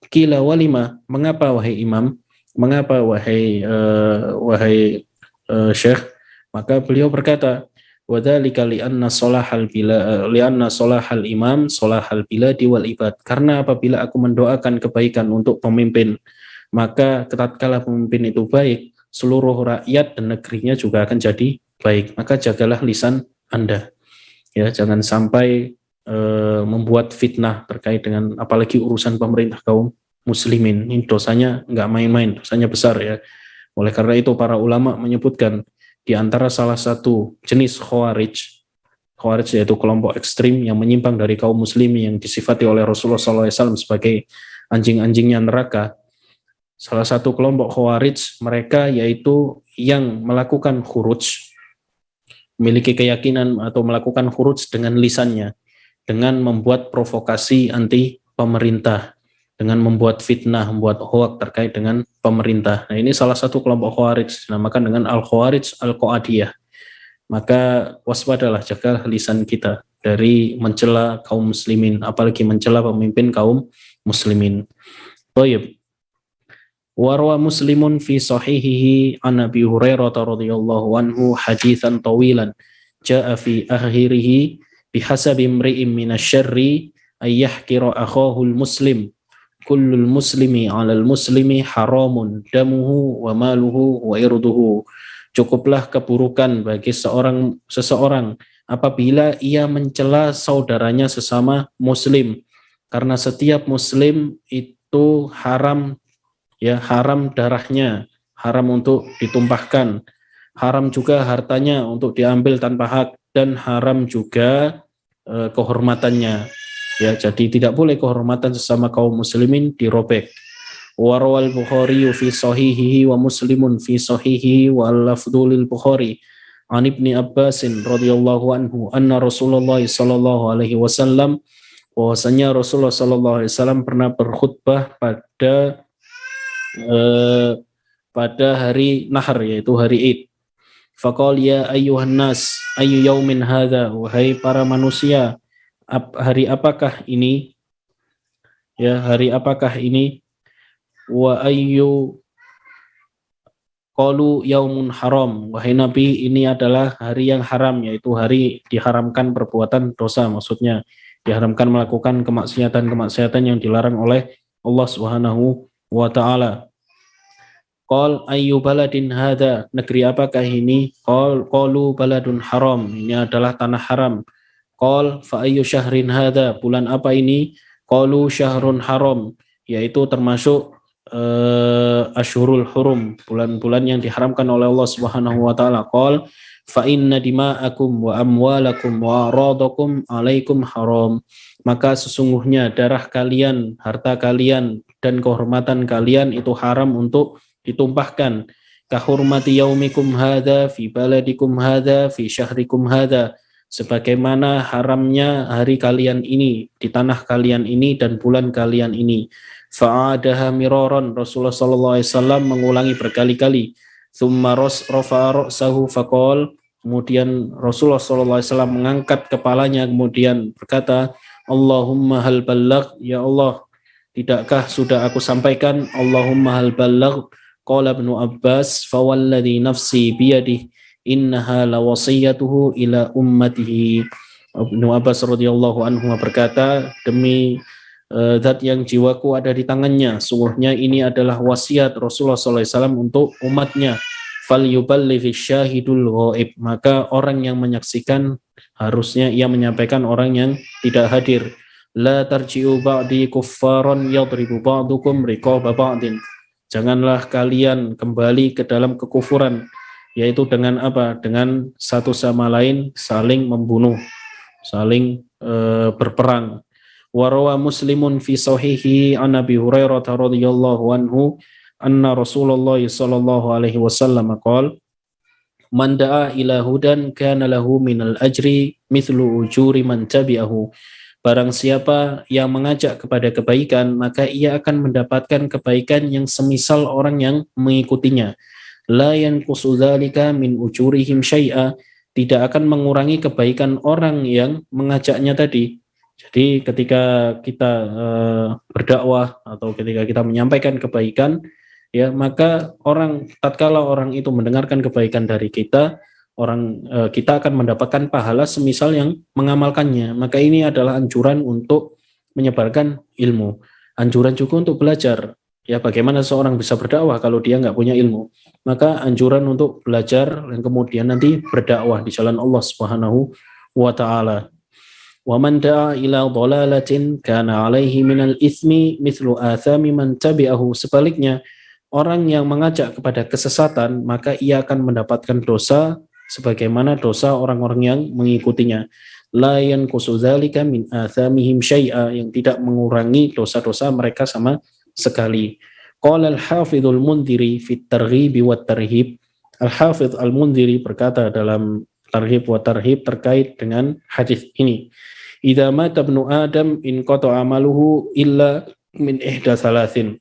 Qila walima, mengapa wahai imam, mengapa wahai syekh? Maka beliau berkata, wadzalika li'anna solahal imam solahal biladi wal ibad. Karena apabila aku mendoakan kebaikan untuk pemimpin, maka tatkala pemimpin itu baik, seluruh rakyat dan negerinya juga akan jadi baik. Maka jagalah lisan Anda, ya, jangan sampai membuat fitnah terkait dengan apalagi urusan pemerintah kaum muslimin. Ini dosanya nggak main-main, dosanya besar, ya. Oleh karena itu para ulama menyebutkan di antara salah satu jenis khawarij yaitu kelompok ekstrim yang menyimpang dari kaum muslimin yang disifati oleh Rasulullah SAW sebagai anjing-anjingnya neraka. Salah satu kelompok khawarij mereka yaitu yang melakukan khuruj, memiliki keyakinan atau melakukan khuruj dengan lisannya, dengan membuat provokasi anti pemerintah, dengan membuat fitnah, membuat hoak terkait dengan pemerintah. Nah, ini salah satu kelompok khawarij, dinamakan dengan al-khawarij al-qa'adiyah. Maka waspadalah, jaga lisan kita dari mencela kaum muslimin, apalagi mencela pemimpin kaum muslimin. Baik. Warwa Muslimun fi sahihihi an Abi Hurairah radhiyallahu anhu haditsan tawilan jaa fi akhirih bihasabi imri'in minasyarri ay yahqira akhahul muslim kullul muslimi 'alal muslimi haramun damuhu wa maluhu wa irduhu. Cukuplah keburukan bagi seseorang apabila ia mencela saudaranya sesama muslim, karena setiap muslim itu haram, ya, haram darahnya, haram untuk ditumpahkan, haram juga hartanya untuk diambil tanpa hak, dan haram juga kehormatannya, ya. Jadi tidak boleh kehormatan sesama kaum muslimin dirobek. Warawal Bukhari fi sahihihi wa Muslimun fi sahihihi wa lafdulil Bukhari an Ibni Abbasin radhiyallahu anhu anna Rasulullah sallallahu alaihi wasallam, bahwasanya Rasulullah sallallahu alaihi wasallam pernah berkhutbah pada hari Nahar, yaitu hari Id. Faqal ya ayyuhan nas ayyu yaumin hadza, wahai para manusia, hari apakah ini, ya, hari apakah ini? Wa ayyu qalu yaumun haram, wahai Nabi, ini adalah hari yang haram, yaitu hari diharamkan perbuatan dosa, maksudnya diharamkan melakukan kemaksiatan yang dilarang oleh Allah Subhanahu wa ta'ala. Qal ayyu baladin hadza, negeri apakah ini? Qalu baladun haram, ini adalah tanah haram. Qal fa ayyu syahrin hadza, bulan apa ini? Qalu syahrun haram, yaitu termasuk Ashurul Hurum, bulan-bulan yang diharamkan oleh Allah Subhanahu wa taala. Qal fa inna dima'akum wa amwalakum wa aradakum alaikum haram, maka sesungguhnya darah kalian, harta kalian, dan kehormatan kalian itu haram untuk ditumpahkan. Kahurmati yaumikum hadza fi baladikum hadza fi syahrikum hadza, sebagaimana haramnya hari kalian ini di tanah kalian ini dan bulan kalian ini. fa'adaha miraran. Rasulullah sallallahu alaihi wasallam mengulangi berkali-kali. Tsumma rafa'a ra'sahu faqala, kemudian Rasulullah sallallahu alaihi wasallam mengangkat kepalanya kemudian berkata, Allahumma hal balagh, ya Allah, tidakkah sudah aku sampaikan? Allahumma hal balagh. Qala Ibnu Abbas, fawalladhi nafsi biyadihi innaha lawasiyatuhu ila ummatihi. Ibnu Abbas radhiyallahu anhu berkata, demi zat yang jiwaku ada di tangannya, sungguhnya ini adalah wasiat Rasulullah SAW untuk umatnya. Fal yuballighi syahidul ghaib, maka orang yang menyaksikan harusnya ia menyampaikan orang yang tidak hadir. La tarji'u ba'di kuffaran yadribu ba'dukum riqaba ba'din, janganlah kalian kembali ke dalam kekufuran, yaitu dengan apa? Dengan satu sama lain saling membunuh, saling berperang. Warawa Muslimun fi sahihi an Abi Hurairah radhiyallahu anhu anna Rasulullah sallallahu alaihi wasallam qala, man da'a ila hudan kana lahu minal ajri mithlu ujuri man tabi'ahu. Barang siapa yang mengajak kepada kebaikan, maka ia akan mendapatkan kebaikan yang semisal orang yang mengikutinya. La yanqusu dzalika min ujurihim syai'a, tidak akan mengurangi kebaikan orang yang mengajaknya tadi. Jadi ketika kita berdakwah atau ketika kita menyampaikan kebaikan, ya, maka tatkala orang itu mendengarkan kebaikan dari kita, kita akan mendapatkan pahala semisal yang mengamalkannya. Maka ini adalah anjuran untuk menyebarkan ilmu, anjuran juga untuk belajar. Ya, bagaimana seorang bisa berdakwah kalau dia nggak punya ilmu? Maka anjuran untuk belajar dan kemudian nanti berdakwah di jalan Allah Subhanahu wa taala. Wa man da'a ila dhalalatin kana 'alaihi minal itsmi mithlu athami man tabi'ahu. Sebaliknya, orang yang mengajak kepada kesesatan, maka ia akan mendapatkan dosa sebagaimana dosa orang-orang yang mengikutinya. La yanqusu dzalika min athamihim syai'a, yang tidak mengurangi dosa-dosa mereka sama sekali. Qala al-Hafidhul Mundhiri fi at-Targhib wa at-Tarhib. Al-Hafidh Al-Mundhiri berkata dalam Targhib wa Tarhib terkait dengan hadis ini. Idza mata ibnu Adam in qata amaluhu illa min ihda salasin.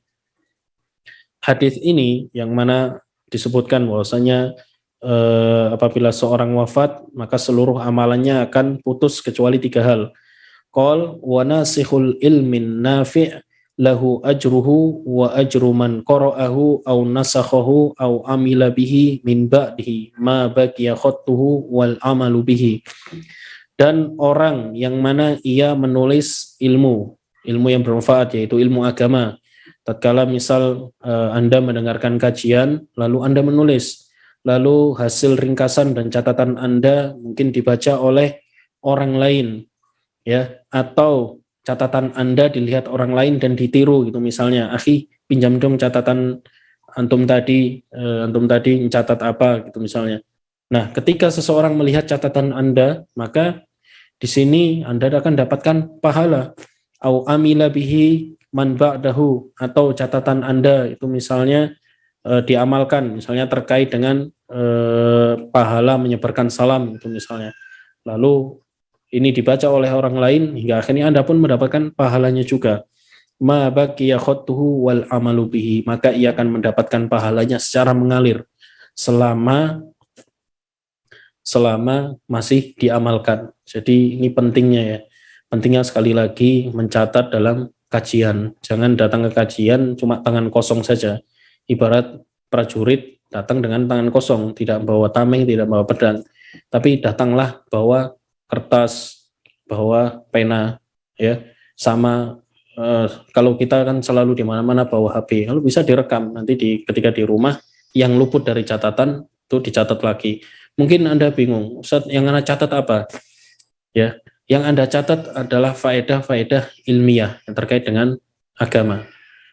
Hadis ini yang mana disebutkan bahwasanya apabila seorang wafat maka seluruh amalannya akan putus kecuali 3 hal. Qal wa nasikhul ilmin nafi' lahu ajruhu wa ajru man qara'ahu aw nasakhahu aw amila bihi min ba'dihi ma baqiya khattuhu wal amalu bihi. Dan orang yang mana ia menulis ilmu yang bermanfaat, yaitu ilmu agama. Tatkala misal Anda mendengarkan kajian lalu Anda menulis, lalu hasil ringkasan dan catatan Anda mungkin dibaca oleh orang lain, ya, atau catatan Anda dilihat orang lain dan ditiru gitu, misalnya, akhi pinjam dong catatan antum tadi mencatat apa gitu misalnya. Nah, ketika seseorang melihat catatan Anda, maka di sini Anda akan dapatkan pahala. Au amila bihi man ba'dahu, atau catatan Anda itu misalnya diamalkan, misalnya terkait dengan pahala menyebarkan salam itu misalnya. Lalu ini dibaca oleh orang lain hingga akhirnya Anda pun mendapatkan pahalanya juga. Ma baqiya khattuhu wal amalu bihi, maka ia akan mendapatkan pahalanya secara mengalir selama masih diamalkan. Jadi ini pentingnya ya. Pentingnya sekali lagi mencatat dalam kajian. Jangan datang ke kajian cuma tangan kosong saja. Ibarat prajurit datang dengan tangan kosong, tidak bawa tameng, tidak bawa pedang. Tapi datanglah bawa kertas, bawa pena, ya. Sama kalau kita kan selalu di mana-mana bawa HP, lalu bisa direkam nanti ketika di rumah yang luput dari catatan itu dicatat lagi. Mungkin Anda bingung, Ustaz, yang Anda catat apa? Ya, yang Anda catat adalah faedah-faedah ilmiah yang terkait dengan agama.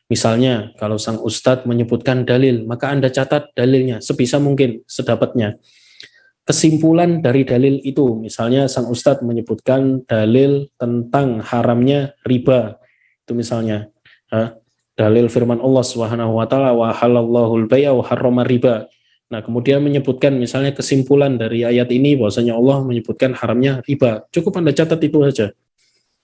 Misalnya, kalau sang ustadz menyebutkan dalil, maka Anda catat dalilnya sebisa mungkin, sedapatnya. Kesimpulan dari dalil itu, misalnya sang ustadz menyebutkan dalil tentang haramnya riba, itu misalnya dalil firman Allah Subhanahu wa taala, wa halallahu al-bai'a wa harrama riba. Nah, kemudian menyebutkan misalnya kesimpulan dari ayat ini bahwasanya Allah menyebutkan haramnya riba. Cukup Anda catat itu saja.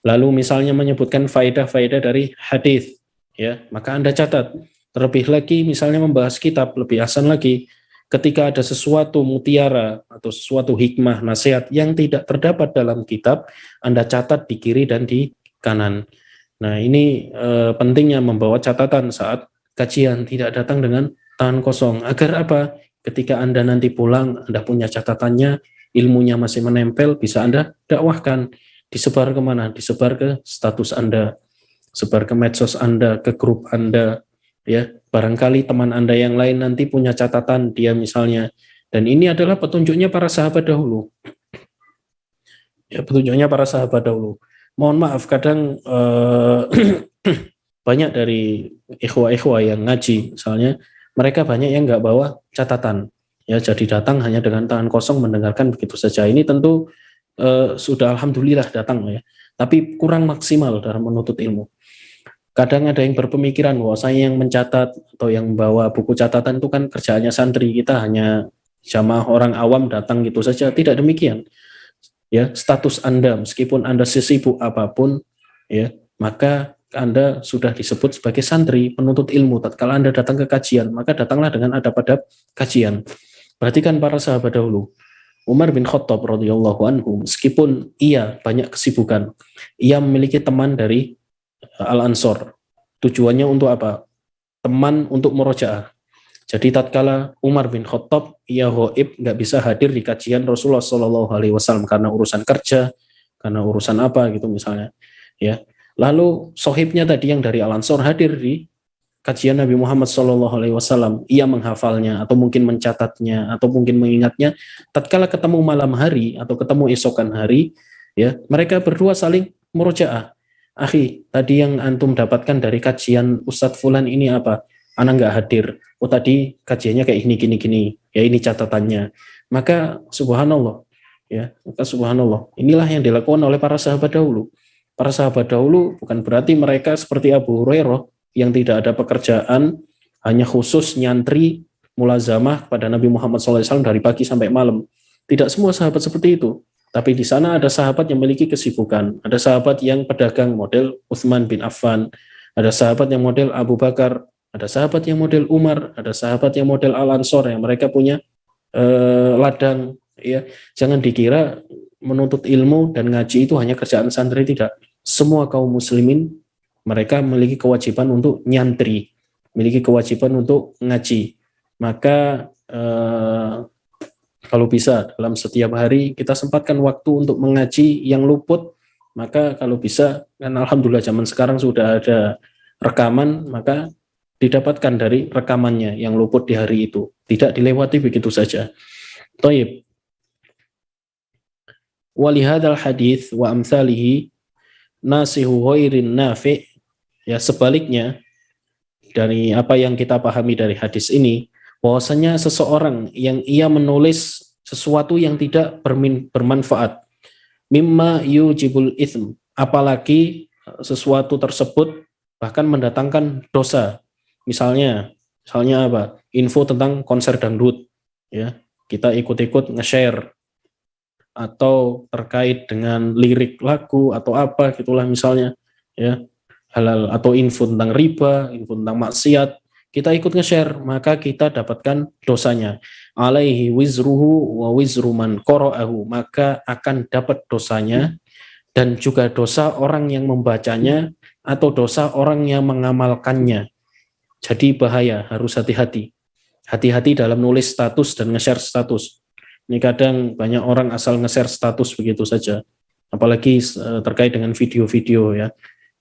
Lalu misalnya menyebutkan faedah-faedah dari hadis. ya, maka Anda catat. Terlebih lagi misalnya membahas kitab, lebih ahsan lagi ketika ada sesuatu mutiara atau sesuatu hikmah, nasihat yang tidak terdapat dalam kitab, Anda catat di kiri dan di kanan. Nah, ini pentingnya membawa catatan saat kajian, tidak datang dengan tangan kosong. Agar apa? Ketika Anda nanti pulang, Anda punya catatannya, ilmunya masih menempel, bisa Anda dakwahkan. Disebar kemana? Disebar ke status Anda, sebar ke medsos Anda, ke grup Anda, ya. Barangkali teman Anda yang lain nanti punya catatan dia misalnya. Dan ini adalah petunjuknya para sahabat dahulu. Ya, petunjuknya para sahabat dahulu. Mohon maaf, kadang banyak dari ikhwah-ikhwah yang ngaji, misalnya, mereka banyak yang nggak bawa catatan. Ya, jadi datang hanya dengan tangan kosong mendengarkan begitu saja. Ini tentu sudah alhamdulillah datang ya, tapi kurang maksimal dalam menuntut ilmu. Kadang ada yang berpemikiran bahwa saya yang mencatat atau yang membawa buku catatan itu kan kerjaannya santri, kita hanya jamaah orang awam datang gitu saja. Tidak demikian. Ya, status Anda meskipun Anda sesibuk apapun, ya, maka Anda sudah disebut sebagai santri penuntut ilmu. Tatkala Anda datang ke kajian, maka datanglah dengan adab-adab kajian. Perhatikan para sahabat dahulu. Umar bin Khattab radhiyallahu anhu, meskipun ia banyak kesibukan, ia memiliki teman dari Al-Ansor. Tujuannya untuk apa? Teman untuk murojaah. Jadi tatkala Umar bin Khattab ia ghaib, nggak bisa hadir di kajian Rasulullah Shallallahu Alaihi Wasallam karena urusan kerja, karena urusan apa gitu misalnya, ya. Lalu sohibnya tadi yang dari Al-Ansor hadir di kajian Nabi Muhammad Shallallahu Alaihi Wasallam, ia menghafalnya atau mungkin mencatatnya atau mungkin mengingatnya. Tatkala ketemu malam hari atau ketemu esokan hari, ya, mereka berdua saling murojaah. Akhi, tadi yang antum dapatkan dari kajian Ustadz Fulan ini apa? Anak nggak hadir. Oh tadi kajiannya kayak gini. Ya ini catatannya. Maka subhanallah, ya, maka subhanallah. Inilah yang dilakukan oleh para sahabat dahulu. Para sahabat dahulu bukan berarti mereka seperti Abu Hurairah yang tidak ada pekerjaan, hanya khusus nyantri mulazamah pada Nabi Muhammad SAW dari pagi sampai malam. Tidak semua sahabat seperti itu. Tapi di sana ada sahabat yang memiliki kesibukan. Ada sahabat yang pedagang model Utsman bin Affan. Ada sahabat yang model Abu Bakar. Ada sahabat yang model Umar. Ada sahabat yang model Al-Ansor yang mereka punya ladang. Ya, jangan dikira menuntut ilmu dan ngaji itu hanya kerjaan santri, tidak. Semua kaum muslimin mereka memiliki kewajiban untuk nyantri, memiliki kewajiban untuk ngaji. Maka kalau bisa dalam setiap hari kita sempatkan waktu untuk mengaji yang luput, maka kalau bisa, kan alhamdulillah zaman sekarang sudah ada rekaman, maka didapatkan dari rekamannya yang luput di hari itu, tidak dilewati begitu saja. Thayyib. Walihadal hadits wa amsalihi nasihu ghairin nafi', ya, sebaliknya dari apa yang kita pahami dari hadis ini, bahwasanya seseorang yang ia menulis sesuatu yang tidak bermanfaat, mimma yujibul itsm, apalagi sesuatu tersebut bahkan mendatangkan dosa. Misalnya apa? Info tentang konser dangdut, ya, kita ikut-ikut nge-share, atau terkait dengan lirik lagu atau apa gitulah misalnya, ya, halal, atau info tentang riba, info tentang maksiat, kita ikut nge-share, maka kita dapatkan dosanya. Alaihi wizruhu wa wizru man qara'ahu, maka akan dapat dosanya dan juga dosa orang yang membacanya atau dosa orang yang mengamalkannya. Jadi bahaya, harus hati-hati. Hati-hati dalam nulis status dan nge-share status. Ini kadang banyak orang asal nge-share status begitu saja. Apalagi terkait dengan video-video, ya.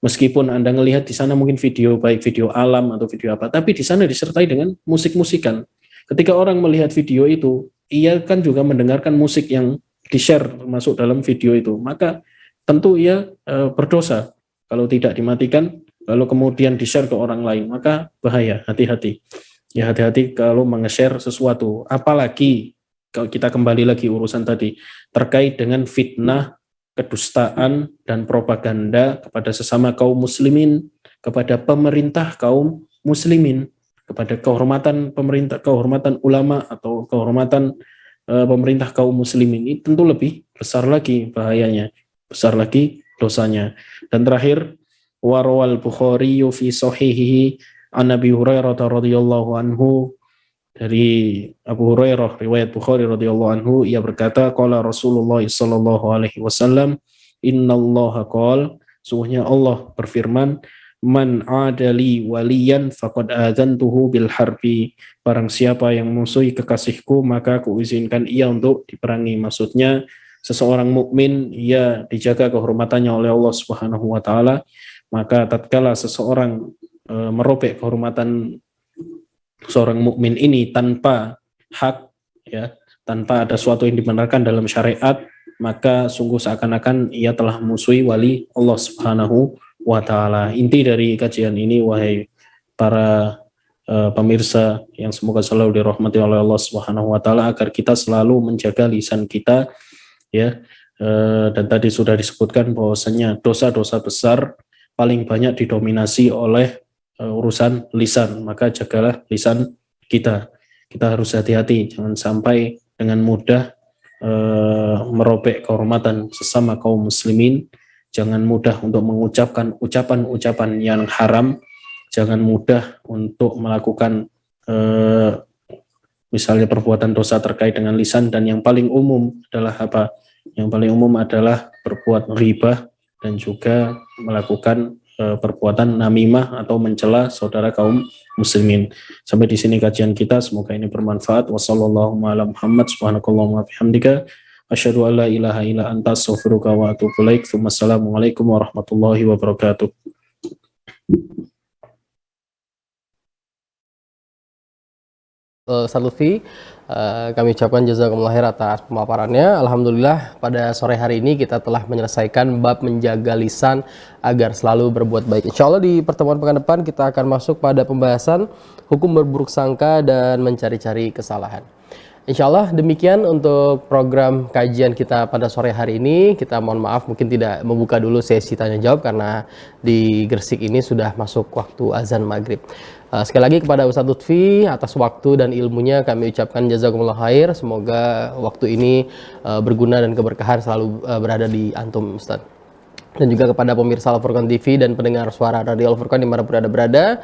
Meskipun Anda melihat di sana mungkin video, baik video alam atau video apa, tapi di sana disertai dengan musik-musikan. Ketika orang melihat video itu, ia kan juga mendengarkan musik yang di-share masuk dalam video itu. Maka tentu ia berdosa kalau tidak dimatikan, lalu kemudian di-share ke orang lain. Maka bahaya, hati-hati. Ya, hati-hati kalau menge-share sesuatu. Apalagi kalau kita kembali lagi urusan tadi, terkait dengan fitnah, kedustaan, dan propaganda kepada sesama kaum muslimin, kepada pemerintah kaum muslimin, kepada kehormatan pemerintah, kehormatan ulama, atau kehormatan pemerintah kaum muslimin, ini tentu lebih besar lagi bahayanya, besar lagi dosanya. Dan terakhir, wa rawal Bukhari fi sahihihi an Abi Hurairah radhiyallahu anhu, dari Abu Hurairah riwayat Bukhari radhiyallahu anhu, ia berkata qala Rasulullah sallallahu alaihi wasallam innallaha qala, sungguhnya Allah berfirman, man adali waliyan faqad adzantuhu bil harbi, barang siapa yang musuhi kekasihku maka aku izinkan ia untuk diperangi. Maksudnya seseorang mukmin ia dijaga kehormatannya oleh Allah Subhanahu wa taala, maka tatkala seseorang merobek kehormatan seorang mukmin ini tanpa hak, ya, tanpa ada suatu yang dibenarkan dalam syariat, maka sungguh seakan-akan ia telah musuhi wali Allah Subhanahu wa taala. Inti dari kajian ini, wahai para pemirsa yang semoga selalu dirahmati oleh Allah Subhanahu wa taala, agar kita selalu menjaga lisan kita, ya. Dan tadi sudah disebutkan bahwasanya dosa-dosa besar paling banyak didominasi oleh urusan lisan, maka jagalah lisan kita. Kita harus hati-hati, jangan sampai dengan mudah merobek kehormatan sesama kaum muslimin, jangan mudah untuk mengucapkan ucapan-ucapan yang haram, jangan mudah untuk melakukan misalnya perbuatan dosa terkait dengan lisan, dan yang paling umum adalah apa? Yang paling umum adalah berbuat ribah dan juga melakukan perbuatan namimah atau mencela saudara kaum muslimin. Sampai di sini kajian kita, semoga ini bermanfaat. Wassallallahu ala Muhammad subhanakallahumma bihamdika asyhadu an la ilaha illa anta astaghfiruka wa atubu ilaik. Wassalamualaikum warahmatullahi wabarakatuh. Ustaz Lutfi, kami ucapkan jazakumullah khair atas pemaparannya. Alhamdulillah pada sore hari ini kita telah menyelesaikan bab menjaga lisan agar selalu berbuat baik. Insya Allah di pertemuan pekan depan kita akan masuk pada pembahasan hukum berburuk sangka dan mencari-cari kesalahan. Insya Allah demikian untuk program kajian kita pada sore hari ini. Kita mohon maaf mungkin tidak membuka dulu sesi tanya jawab karena di Gresik ini sudah masuk waktu azan maghrib. Sekali lagi kepada Ustadz Lutfi atas waktu dan ilmunya kami ucapkan jazakumullah khair. Semoga waktu ini berguna dan keberkahan selalu berada di antum Ustadz. Dan juga kepada pemirsa Al-Furqan TV dan pendengar suara Radio Al-Furqan dimanapun Anda berada,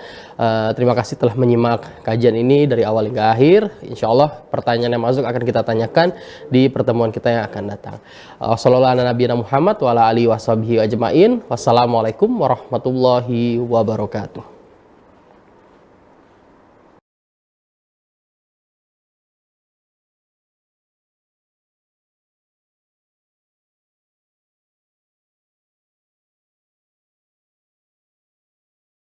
terima kasih telah menyimak kajian ini dari awal hingga akhir. Insya Allah pertanyaan yang masuk akan kita tanyakan di pertemuan kita yang akan datang. Wassalamualaikum warahmatullahi wabarakatuh.